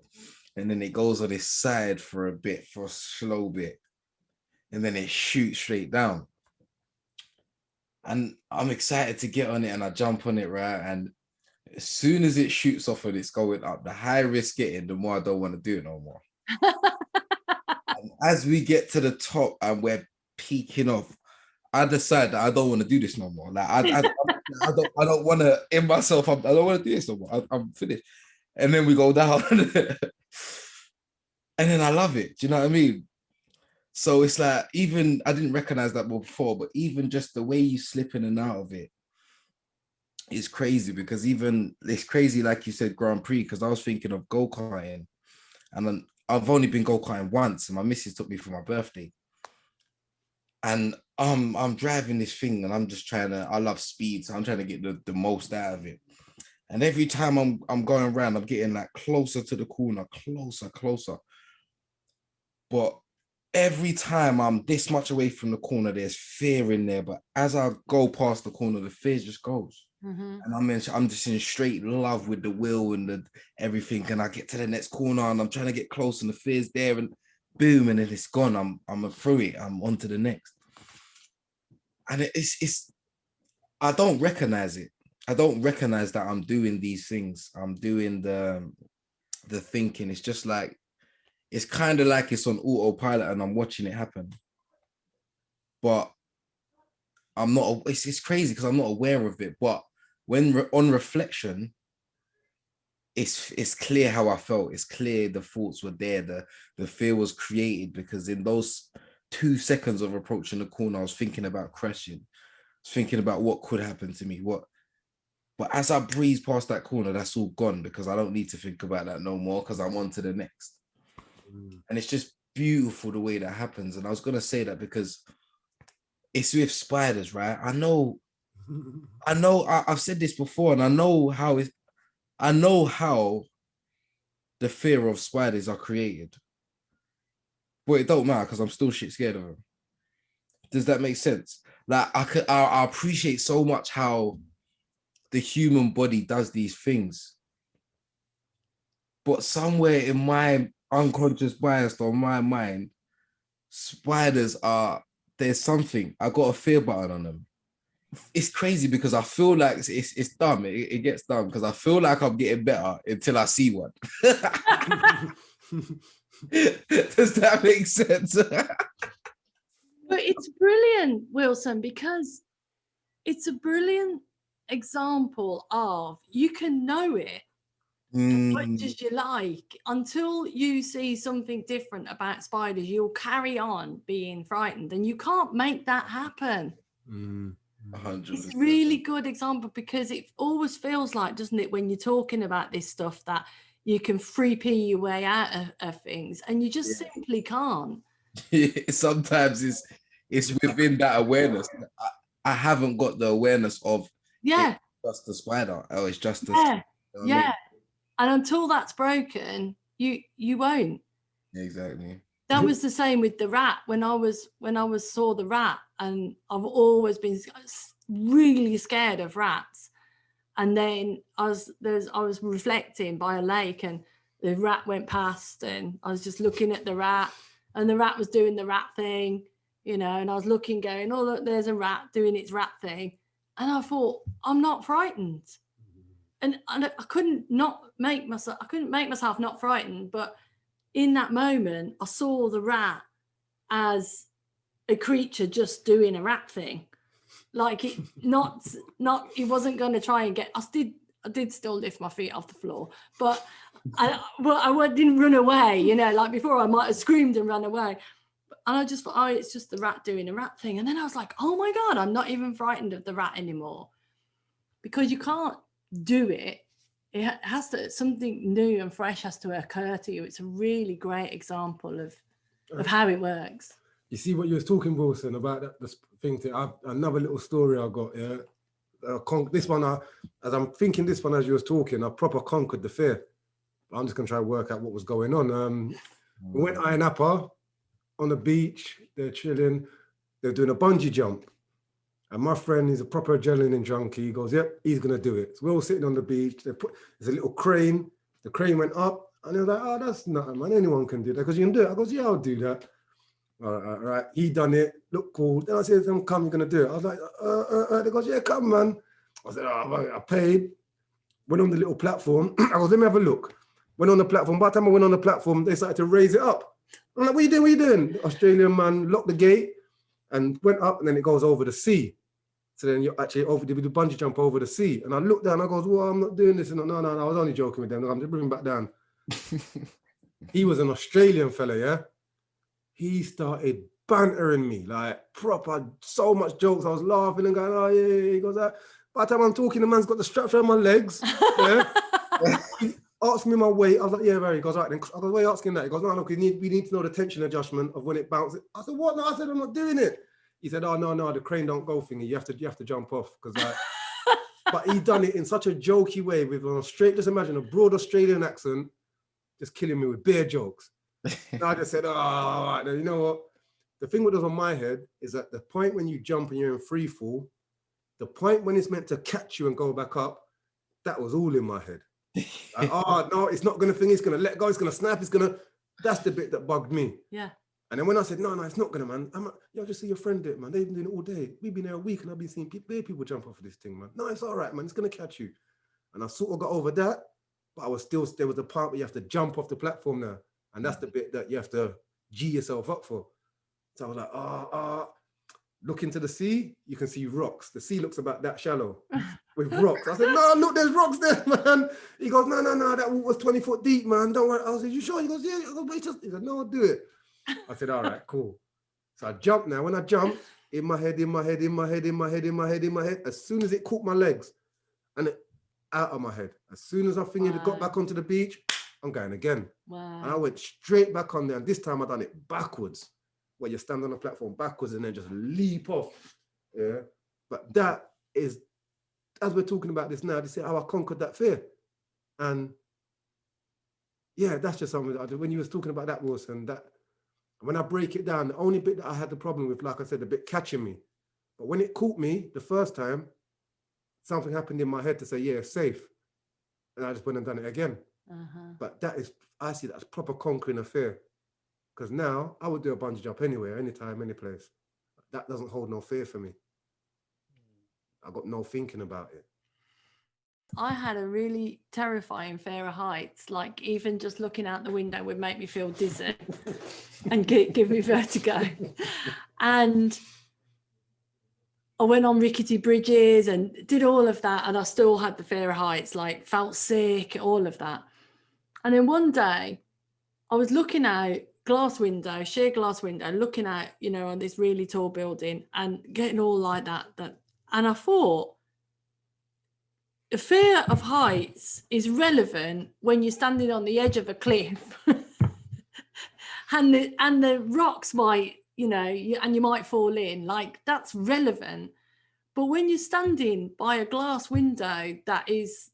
And then it goes on its side for a slow bit. And then it shoots straight down. And I'm excited to get on it, and I jump on it, right? And as soon as it shoots off and it's going up, the higher it's getting, the more I don't want to do it no more. And as we get to the top and we're peaking off, I decide that I don't want to do this no more. Like I don't want to in myself. I don't want to do this no more. I'm finished. And then we go down, and then I love it. Do you know what I mean? So it's like, even I didn't recognize that before, but even just the way you slip in and out of it is crazy. Because even it's crazy, like you said, Grand Prix. Because I was thinking of go-karting, and I've only been go-karting once, and my missus took me for my birthday. And I'm driving this thing, and I'm just I love speed, so I'm trying to get the most out of it. And every time I'm going around, I'm getting like closer to the corner, closer. But every time I'm this much away from the corner, there's fear in there. But as I go past the corner, the fear just goes. Mm-hmm. And I'm just in straight love with the wheel and everything. And I get to the next corner, and I'm trying to get close, and the fear's there, and boom, and then it's gone. I'm through it. I'm on to the next. And it's I don't recognize it. I don't recognize that I'm doing these things. I'm doing the thinking. It's just like, it's kind of like it's on autopilot and I'm watching it happen. But I'm not, it's crazy because I'm not aware of it. But when on reflection, it's clear how I felt. It's clear the thoughts were there. The fear was created because in those 2 seconds of approaching the corner, I was thinking about crashing. I was thinking about what could happen to me. But as I breeze past that corner, that's all gone because I don't need to think about that no more because I'm on to the next. And it's just beautiful the way that happens. And I was going to say that because it's with spiders, right? I know, I've said this before, and I know how the fear of spiders are created. But it don't matter because I'm still shit scared of them. Does that make sense? Like I appreciate so much how the human body does these things. But somewhere in my unconscious bias or my mind, spiders there's something. I got a fear button on them. It's crazy because I feel like it's dumb. It gets dumb because I feel like I'm getting better until I see one. Does that make sense? But it's brilliant, Wilson, because it's a brilliant example of you can know it as much as you like until you see something different about spiders. You'll carry on being frightened, and you can't make that happen. 100%. It's a really good example because it always feels like, doesn't it, when you're talking about this stuff, that you can free pee your way out of things, and you just simply can't. Sometimes it's within that awareness. I haven't got the awareness of it's just the spider. Oh, it's just the yeah. you know what I mean? And until that's broken, you won't. Exactly. That was the same with the rat. When I saw the rat, and I've always been really scared of rats. And then I was reflecting by a lake, and the rat went past, and I was just looking at the rat, and the rat was doing the rat thing, you know, and I was looking, going, oh, look, there's a rat doing its rat thing. And I thought, I'm not frightened. And I couldn't make myself not frightened. But in that moment, I saw the rat as a creature just doing a rat thing. Like it it wasn't going to try and get. I did still lift my feet off the floor, but I didn't run away. You know, like before I might have screamed and run away. And I just thought, oh, it's just the rat doing a rat thing. And then I was like, oh my God, I'm not even frightened of the rat anymore, because you can't do it. It has to, something new and fresh has to occur to you. It's a really great example of how it works. You see what you was talking, Wilson, about the thing. Another little story I got. Yeah, this one. As I'm thinking this one as you was talking, I proper conquered the fear. I'm just gonna try to work out what was going on. We went Iron Apple on the beach. They're chilling. They're doing a bungee jump, and my friend is a proper adrenaline junkie. He goes, "Yep, he's gonna do it." So we're all sitting on the beach. There's a little crane. The crane went up, and he was like, "Oh, that's nothing, man. Anyone can do that." Because you can do it. I goes, "Yeah, I'll do that." All right. He done it. Look cool. Then I said, "Come, you're gonna do it." I was like, They goes, "Yeah, come, man." I said, "Oh, I paid." Went on the little platform. I goes, "Let me have a look." Went on the platform. By the time I went on the platform, they started to raise it up. I'm like, "What are you doing? What are you doing?" The Australian man locked the gate and went up, and then it goes over the sea. So then you're actually did the bungee jump over the sea. And I looked down. I goes, "Well, I'm not doing this." And no, I was only joking with them. I'm just bringing back down. He was an Australian fella, yeah. He started bantering me, like proper, so much jokes. I was laughing and going, "Oh yeah." He goes, by the time I'm talking, the man's got the straps around my legs. Yeah. He asked me my weight. I was like, "Yeah, very." He goes, "All right, then." I goes, "Why are you asking that?" He goes, "No, look, we need to know the tension adjustment of when it bounces." I said, "What?" No, I said, "I'm not doing it." He said, "Oh, no, the crane don't go thingy. You have to jump off." Because but he done it in such a jokey way with just imagine a broad Australian accent, just killing me with beer jokes. And I just said, "Oh, all right, then, you know what? The thing that was on my head is that the point when you jump and you're in free fall, the point when it's meant to catch you and go back up, that was all in my head. Like, oh, no, it's not going to it's going to let go, it's going to snap, that's the bit that bugged me. Yeah. And then when I said, no, it's not going to, man, I'm like, "Yo, just see your friend do it, man. They've been doing it all day. We've been there a week and I've been seeing people jump off of this thing, man. No, it's all right, man. It's going to catch you." And I sort of got over that, but there was the part where you have to jump off the platform now. And that's the bit that you have to G yourself up for. So I was like, look into the sea, you can see rocks. The sea looks about that shallow with rocks. I said, "No, look, there's rocks there, man." He goes, no, that water's 20 foot deep, man. Don't worry." I said, "You sure?" He goes, "Yeah." I go, "Wait, just..." He said, "No, I'll do it." I said, "All right, cool." So I jumped now. When I jumped, in my head, as soon as it caught my legs, and out of my head. As soon as I figured it got back onto the beach, I'm going again. Wow. And I went straight back on there. And this time I done it backwards, where you stand on the platform backwards and then just leap off. Yeah. But that is, as we're talking about this now, this is how I conquered that fear. And yeah, that's just something that I did. When you was talking about that, Wilson, that when I break it down, the only bit that I had the problem with, like I said, the bit catching me. But when it caught me the first time, something happened in my head to say, yeah, it's safe. And I just went and done it again. But I see that as proper conquering a fear. Because now I would do a bungee jump anywhere, anytime, any place. That doesn't hold no fear for me. I got no thinking about it. I had a really terrifying fear of heights. Like even just looking out the window would make me feel dizzy and give me vertigo. And I went on rickety bridges and did all of that, and I still had the fear of heights, like felt sick, all of that. And then one day I was looking out sheer glass window, looking out, you know, on this really tall building and getting all like that. And I thought, the fear of heights is relevant when you're standing on the edge of a cliff and the rocks might, you know, and you might fall in, like that's relevant. But when you're standing by a glass window that is,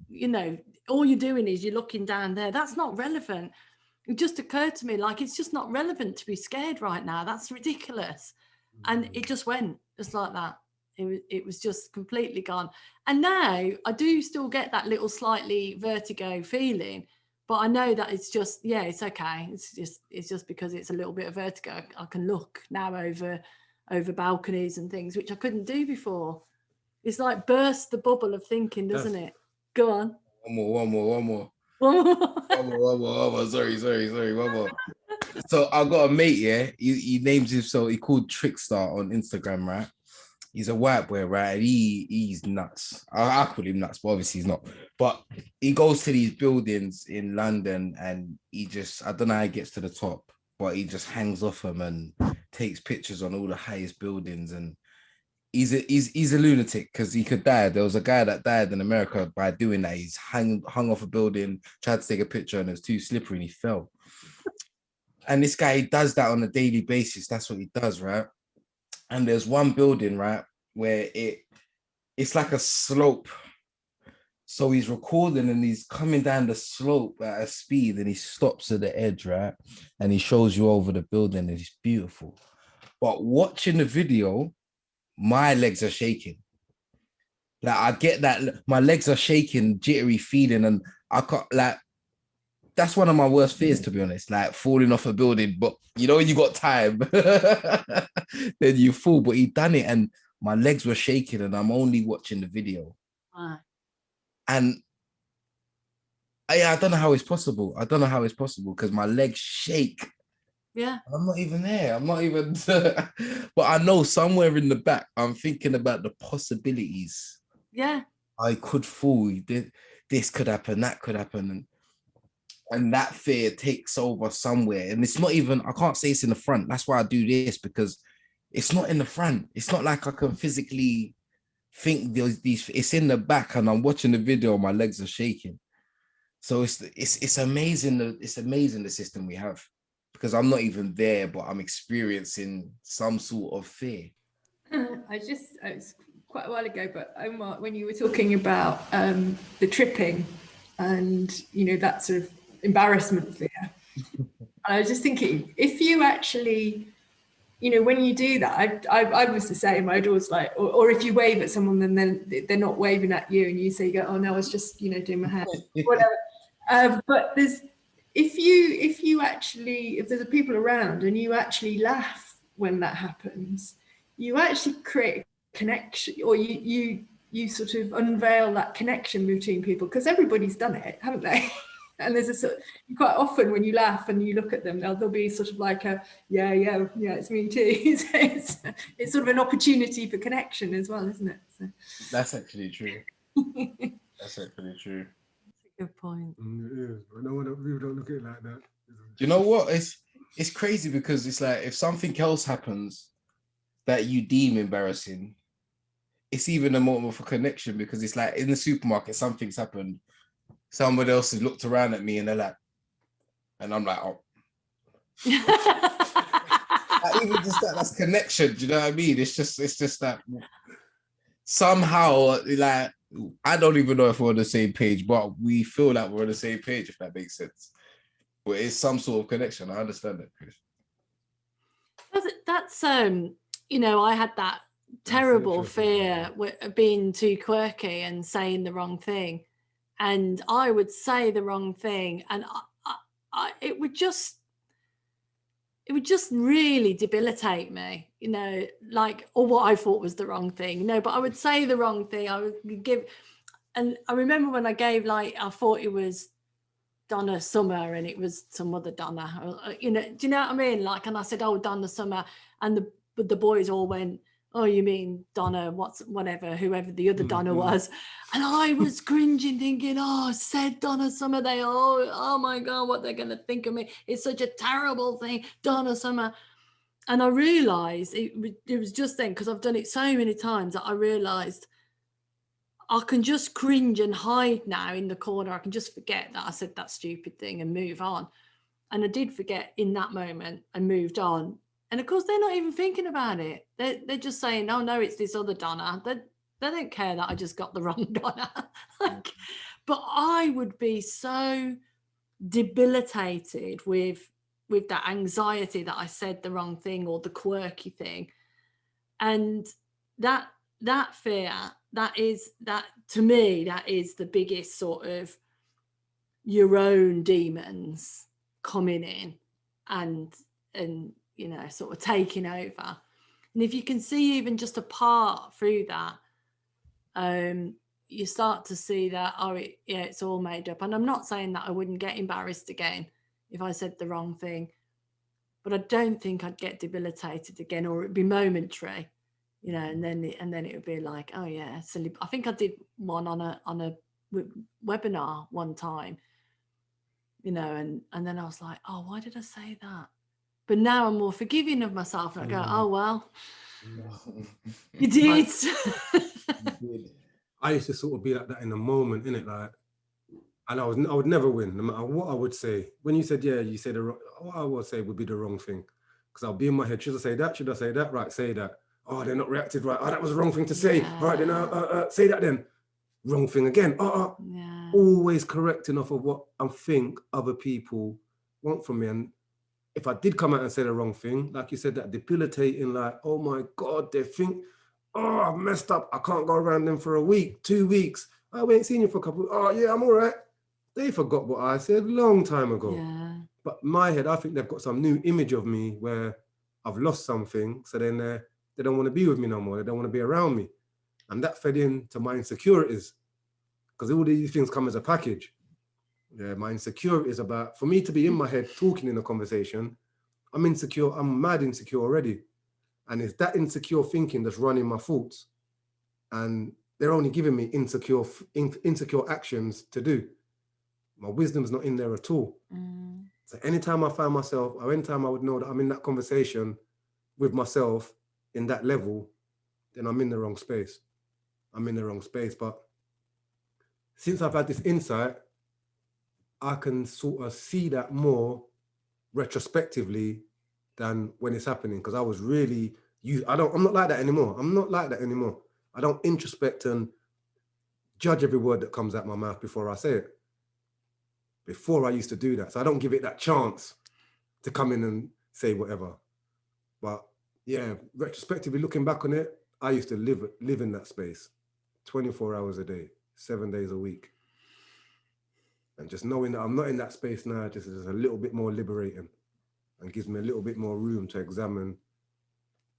you know, all you're doing is you're looking down there, that's not relevant. It just occurred to me, like, it's just not relevant to be scared right now. That's ridiculous. And it just went just like that. It was just completely gone. And now I do still get that little slightly vertigo feeling, but I know that it's just, yeah, it's okay. It's just because it's a little bit of vertigo. I can look now over balconies and things, which I couldn't do before. It's like burst the bubble of thinking, doesn't it? Go on. One more. Sorry. One more. So I got a mate, yeah. He names himself, he called Trickstar on Instagram, right? He's a white boy, right? And he's nuts. I call him nuts, but obviously he's not. But he goes to these buildings in London and he just, I don't know how he gets to the top, but he just hangs off them and takes pictures on all the highest buildings. And he's a lunatic because he could die. There was a guy that died in America by doing that. He's hung off a building, tried to take a picture, and it was too slippery and he fell. And this guy, he does that on a daily basis. That's what he does, right? And there's one building, right, where it's like a slope. So he's recording and he's coming down the slope at a speed and he stops at the edge, right? And he shows you over the building and it's beautiful. But watching the video, my legs are shaking. Like I get that my legs are shaking, jittery feeling, and I can't, like, that's one of my worst fears, to be honest, like falling off a building. But you know, when you got time, then you fall. But he done it and my legs were shaking and I'm only watching the video. Wow. And I don't know how it's possible. I don't know how it's possible because my legs shake. Yeah. I'm not even there. I'm not even, but I know somewhere in the back, I'm thinking about the possibilities. Yeah. I could fall. This could happen, that could happen. And that fear takes over somewhere. And it's not even, I can't say it's in the front. That's why I do this, because it's not in the front. It's not like I can physically think these, it's in the back and I'm watching the video, my legs are shaking. So it's amazing. It's amazing the system we have, because I'm not even there, but I'm experiencing some sort of fear. It's quite a while ago, but Omar, when you were talking about the tripping and, you know, that sort of embarrassment fear, I was just thinking, if you actually, you know, when you do that, I was the same. I'd always like, or if you wave at someone and then they're not waving at you and you say, oh no, I was just, you know, doing my hand, whatever. But if there's people around and you actually laugh when that happens, you actually create a connection, or you sort of unveil that connection between people, because everybody's done it, haven't they? And there's a sort of, quite often when you laugh and you look at them, there'll be sort of like a yeah, it's me too. So it's sort of an opportunity for connection as well, isn't it? So. That's actually true. That's actually true. Good point. It is, but no one, people don't look at it like that. You know what? It's crazy, because it's like if something else happens that you deem embarrassing, it's even a moment for connection, because it's like in the supermarket, something's happened. Somebody else has looked around at me and they're like, and I'm like, oh. Even just that's connection. Do you know what I mean? It's just that somehow, like, I don't even know if we're on the same page, but we feel like we're on the same page, if that makes sense. But it's some sort of connection. I understand that, Chris. That's you know, I had that terrible fear of being too quirky and saying the wrong thing. And I would say the wrong thing, and it would just really debilitate me, you know, like, or what I thought was the wrong thing, you know, but I would say the wrong thing. I would give, and I remember when I gave, like, I thought it was Donna Summer and it was some other Donna, you know, do you know what I mean? Like, and I said, oh, Donna Summer, and the boys all went, oh, you mean Donna, whatever, whoever the other Donna was. And I was cringing, thinking, oh, I said Donna Summer, oh my God, what they're going to think of me. It's such a terrible thing, Donna Summer. And I realised it was just then, because I've done it so many times, that I realised I can just cringe and hide now in the corner. I can just forget that I said that stupid thing and move on. And I did forget in that moment and moved on. And of course, they're not even thinking about it. They're just saying, oh, no, it's this other Donna. They don't care that I just got the wrong Donna. Like, but I would be so debilitated with that anxiety that I said the wrong thing or the quirky thing. And that fear, that to me, that is the biggest sort of your own demons coming in and you know, sort of taking over. And if you can see even just a part through that, you start to see that, it's all made up. And I'm not saying that I wouldn't get embarrassed again if I said the wrong thing, but I don't think I'd get debilitated again, or it'd be momentary, you know, and then it would be like, oh yeah, silly. I think I did one on a webinar one time, you know, and then I was like, oh, why did I say that? But now I'm more forgiving of myself, and I go, oh well, you did. I used to sort of be like that in the moment, innit? Like, and I would never win, no matter what I would say. When you said, yeah, you said what I would say would be the wrong thing, because I'll be in my head. Should I say that? Should I say that? Right, say that. Oh, they're not reacted right. Oh, that was the wrong thing to say. Yeah. All right, then say that then. Wrong thing again. Yeah. Always correcting off of what I think other people want from me. And if I did come out and say the wrong thing, like you said, that debilitating, like, oh my God, they think, oh, I've messed up. I can't go around them for a week, 2 weeks. Oh, we ain't seen you for a couple. Oh yeah, I'm all right. They forgot what I said a long time ago. Yeah. But in my head, I think they've got some new image of me where I've lost something. So then they don't want to be with me no more. They don't want to be around me. And that fed into my insecurities, because all these things come as a package. Yeah, my insecurity is about, for me to be in my head talking in a conversation, I'm insecure, I'm mad insecure already. And it's that insecure thinking that's running my thoughts. And they're only giving me insecure actions to do. My wisdom's not in there at all. So anytime I find myself, or anytime I would know that I'm in that conversation with myself in that level, then I'm in the wrong space. I'm in the wrong space. But since I've had this insight, I can sort of see that more retrospectively than when it's happening, because I was really, I'm not like that anymore. I don't introspect and judge every word that comes out my mouth before I say it. Before I used to do that. So I don't give it that chance to come in and say whatever. But yeah, retrospectively looking back on it, I used to live in that space 24 hours a day, 7 days a week. And just knowing that I'm not in that space now just is a little bit more liberating and gives me a little bit more room to examine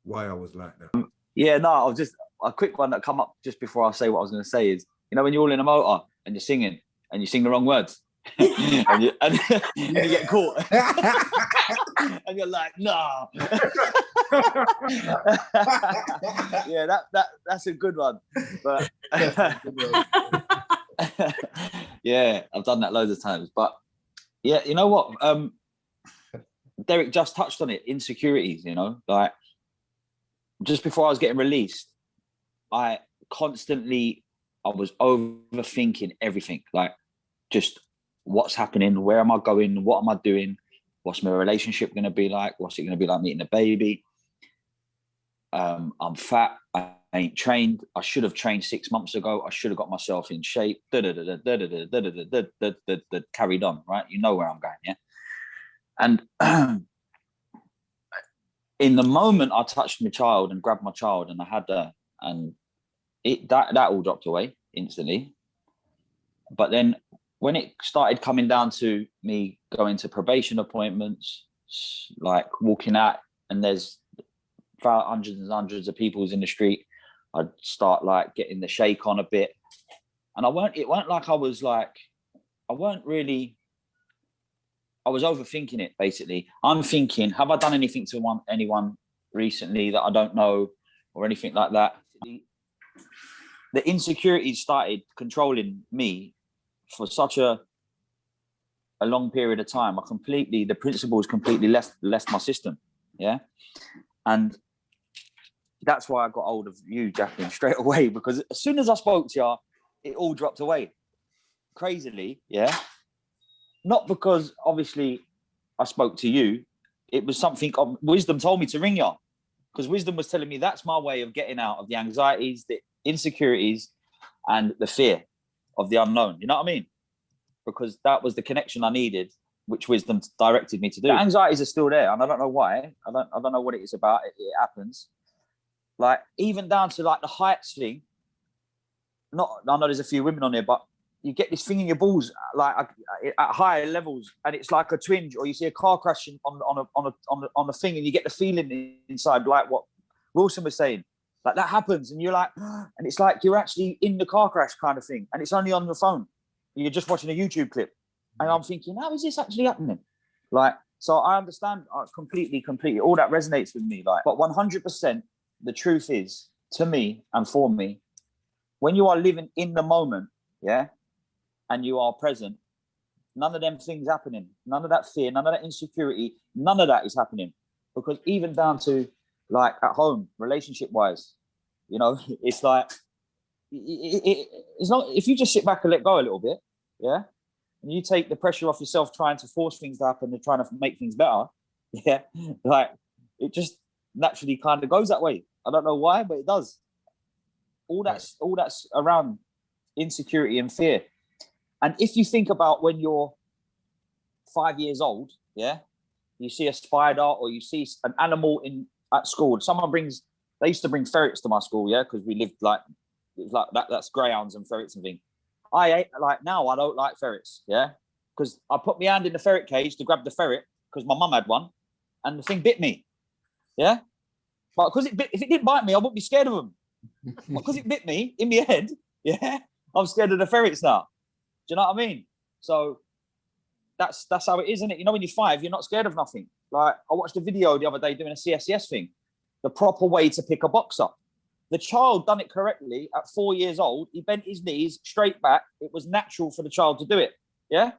why I was like that. Yeah, no, I'll just, a quick one that come up just before I say what I was going to say is, you know, when you're all in a motor and you're singing and you sing the wrong words and you get caught and you're like, nah. Yeah, that's a good one. But yeah, I've done that loads of times. But yeah, you know what? Derrick just touched on it, insecurities, you know, like just before I was getting released, I was overthinking everything, like just what's happening, where am I going, what am I doing, what's my relationship going to be like, what's it going to be like meeting a baby, I'm fat, I ain't trained, I should have trained 6 months ago, I should have got myself in shape, carried on, right? You know where I'm going, yeah? And in the moment I touched my child and grabbed my child and I had her, and that all dropped away instantly. But then when it started coming down to me going to probation appointments, like walking out and there's hundreds and hundreds of people in the street, I'd start like getting the shake on a bit. And it weren't like I was overthinking it, basically. I'm thinking, have I done anything to anyone recently that I don't know or anything like that? The insecurities started controlling me for such a long period of time. The principles completely left my system. Yeah. And that's why I got hold of you, Jacqueline, straight away, because as soon as I spoke to you, it all dropped away. Crazily, yeah. Not because obviously I spoke to you. It was something wisdom told me to ring you, because wisdom was telling me that's my way of getting out of the anxieties, the insecurities, and the fear of the unknown. You know what I mean? Because that was the connection I needed, which wisdom directed me to do. The anxieties are still there, and I don't know why. I don't know what it is about. It happens. Like, even down to like the heights thing. I know there's a few women on there, but you get this thing in your balls, like at higher levels, and it's like a twinge, or you see a car crashing on the thing, and you get the feeling inside, like what Wilson was saying. Like, that happens, and you're like, and it's like you're actually in the car crash kind of thing, and it's only on your phone. You're just watching a YouTube clip, and I'm thinking, how is this actually happening? Like, so I understand completely. All that resonates with me. Like, but 100%, the truth is, to me and for me, when you are living in the moment, yeah, and you are present, none of them things happening, none of that fear, none of that insecurity, none of that is happening. Because even down to like at home, relationship wise, you know, it's like, it's not, if you just sit back and let go a little bit, yeah, and you take the pressure off yourself trying to force things to happen and trying to make things better, yeah, like it just naturally kind of goes that way. I don't know why, but it does. All that's around insecurity and fear. And if you think about when you're 5 years old, yeah, you see a spider or you see an animal at school. They used to bring ferrets to my school, yeah, because we lived like that. That's greyhounds and ferrets and things. Now I don't like ferrets, yeah, because I put my hand in the ferret cage to grab the ferret because my mum had one, and the thing bit me, yeah. But because if it didn't bite me, I wouldn't be scared of them. Because it bit me in my head, yeah, I'm scared of the ferrets now. Do you know what I mean? So that's how it is, isn't it? You know, when you're 5, you're not scared of nothing. Like, I watched a video the other day doing a CSCS thing, the proper way to pick a box up. The child done it correctly at 4 years old. He bent his knees straight back. It was natural for the child to do it, yeah?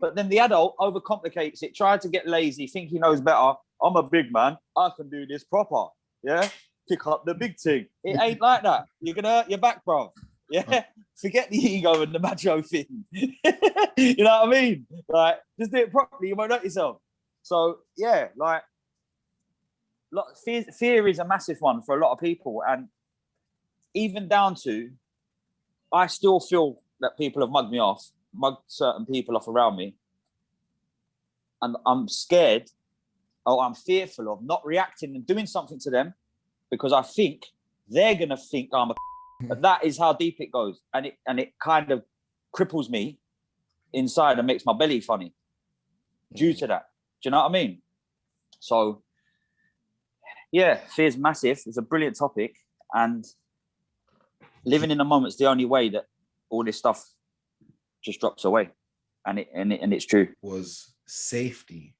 But then the adult overcomplicates it, tried to get lazy, think he knows better. I'm a big man. I can do this proper, yeah? Pick up the big thing. It ain't like that. You're going to hurt your back, bro. Yeah? Forget the ego and the macho thing. You know what I mean? Like, just do it properly. You won't hurt yourself. So, yeah, like, fear is a massive one for a lot of people. And even down to, I still feel that people have mugged certain people off around me. And I'm scared, or I'm fearful of not reacting and doing something to them, because I think they're going to think I'm a but that is how deep it goes. And it kind of cripples me inside and makes my belly funny due to that. Do you know what I mean? So, yeah, fear's massive. It's a brilliant topic. And living in the moment's the only way that all this stuff just drops away. And it's true. Was safety.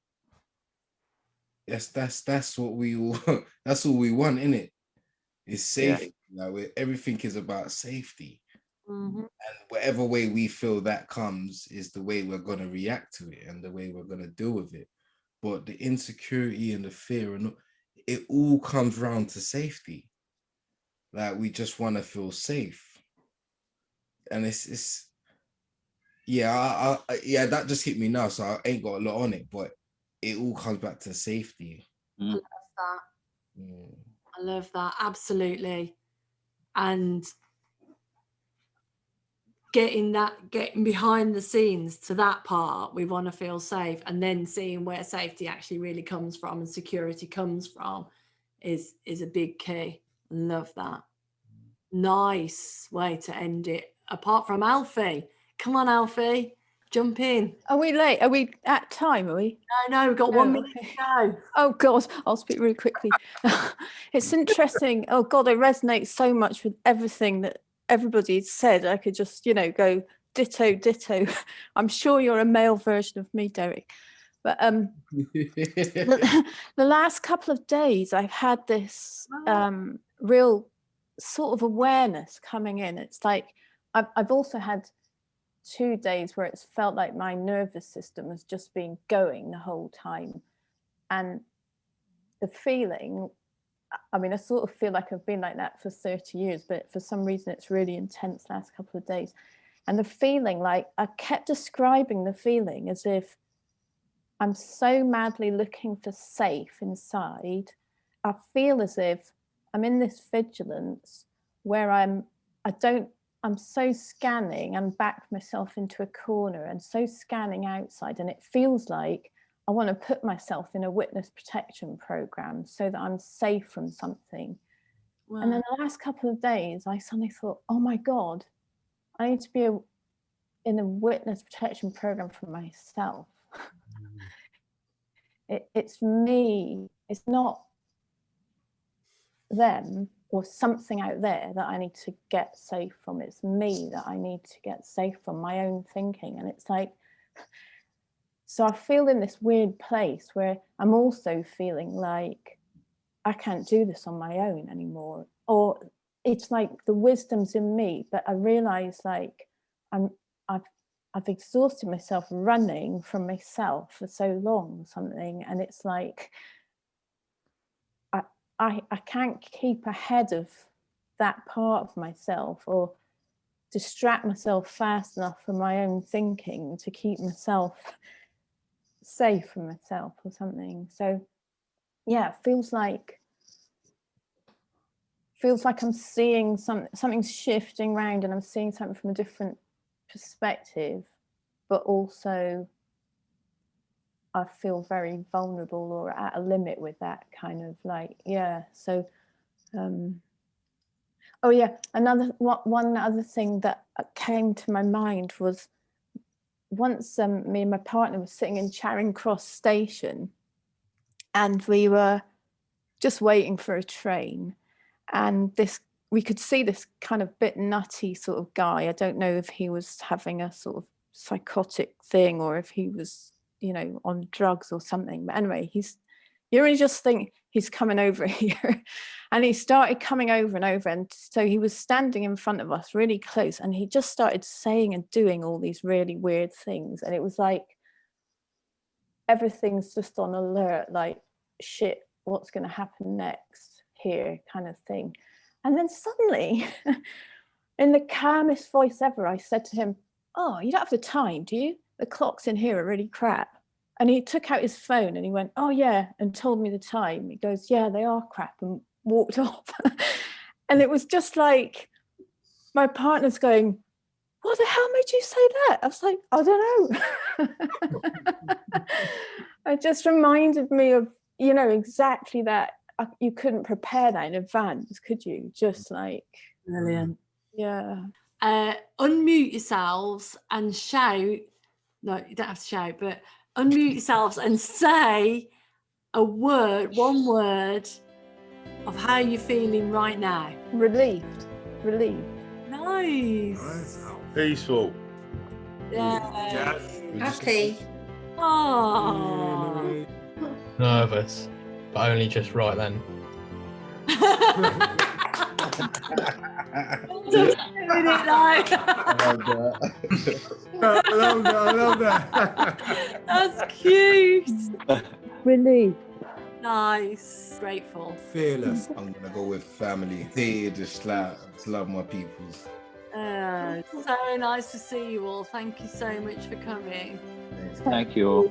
Yes, that's what we all that's all we want, innit? It's safety. Yeah. Like, everything is about safety. Mm-hmm. And whatever way we feel that comes is the way we're gonna react to it and the way we're gonna deal with it. But the insecurity and the fear and it all comes round to safety. Like, we just want to feel safe. And it's yeah, yeah, that just hit me now, so I ain't got a lot on it, but it all comes back to safety. I love that. I love that, absolutely. And getting behind the scenes to that part, we want to feel safe, and then seeing where safety actually really comes from and security comes from is a big key. Love that. Nice way to end it. Apart from Alfie. Come on, Alfie. Jump in. Are we late? Are we at time? Are we? No, we've got 1 minute to go. Oh God, I'll speak really quickly. It's interesting. Oh God, it resonates so much with everything that everybody said, I could just, go ditto, ditto. I'm sure you're a male version of me, Derrick. But the last couple of days, I've had this real sort of awareness coming in. It's like I've also had 2 days where it's felt like my nervous system has just been going the whole time. And the feeling, I mean, I sort of feel like I've been like that for 30 years, but for some reason it's really intense last couple of days. And the feeling, like I kept describing the feeling as if I'm so madly looking for safe inside. I feel as if I'm in this vigilance where I'm so scanning and backed myself into a corner and so scanning outside. And it feels like I want to put myself in a witness protection program so that I'm safe from something. Wow. And then the last couple of days, I suddenly thought, oh my God, I need to be in a witness protection program for myself. It's me, it's not them or something out there that I need to get safe from. It's me that I need to get safe from, my own thinking. And it's like, so I feel in this weird place where I'm also feeling like I can't do this on my own anymore. Or it's like the wisdom's in me, but I realize like I've exhausted myself running from myself for so long, something, and it's like I can't keep ahead of that part of myself or distract myself fast enough from my own thinking to keep myself safe from myself or something. So yeah, it feels like I'm seeing something's shifting around and I'm seeing something from a different perspective, but also I feel very vulnerable or at a limit with that kind of like, yeah. So oh yeah, one other thing that came to my mind was once me and my partner were sitting in Charing Cross station and we were just waiting for a train, and we could see this kind of bit nutty sort of guy. I don't know if he was having a sort of psychotic thing or if he was, on drugs or something. But anyway, you really just think he's coming over here. And he started coming over and over. And so he was standing in front of us really close and he just started saying and doing all these really weird things. And it was like, everything's just on alert, like, shit, what's going to happen next here kind of thing. And then suddenly, in the calmest voice ever, I said to him, oh, you don't have the time, do you? The clocks in here are really crap. And he took out his phone and he went, oh yeah, and told me the time. He goes, yeah, they are crap, and walked off. And it was just like, my partner's going, what the hell made you say that? I was like, I don't know. It just reminded me of, exactly that. You couldn't prepare that in advance, could you? Just like, brilliant. Yeah. Unmute yourselves and shout. No, you don't have to shout, but unmute yourselves and say one word of how you're feeling right now. Relieved. Nice. Peaceful. Yeah. Happy. Oh. Nervous, but only just right then. I love that. That's cute. Relieved. Nice. Grateful. Fearless. I'm gonna go with family. They just love my peoples. So nice to see you all. Thank you so much for coming. Thank you all.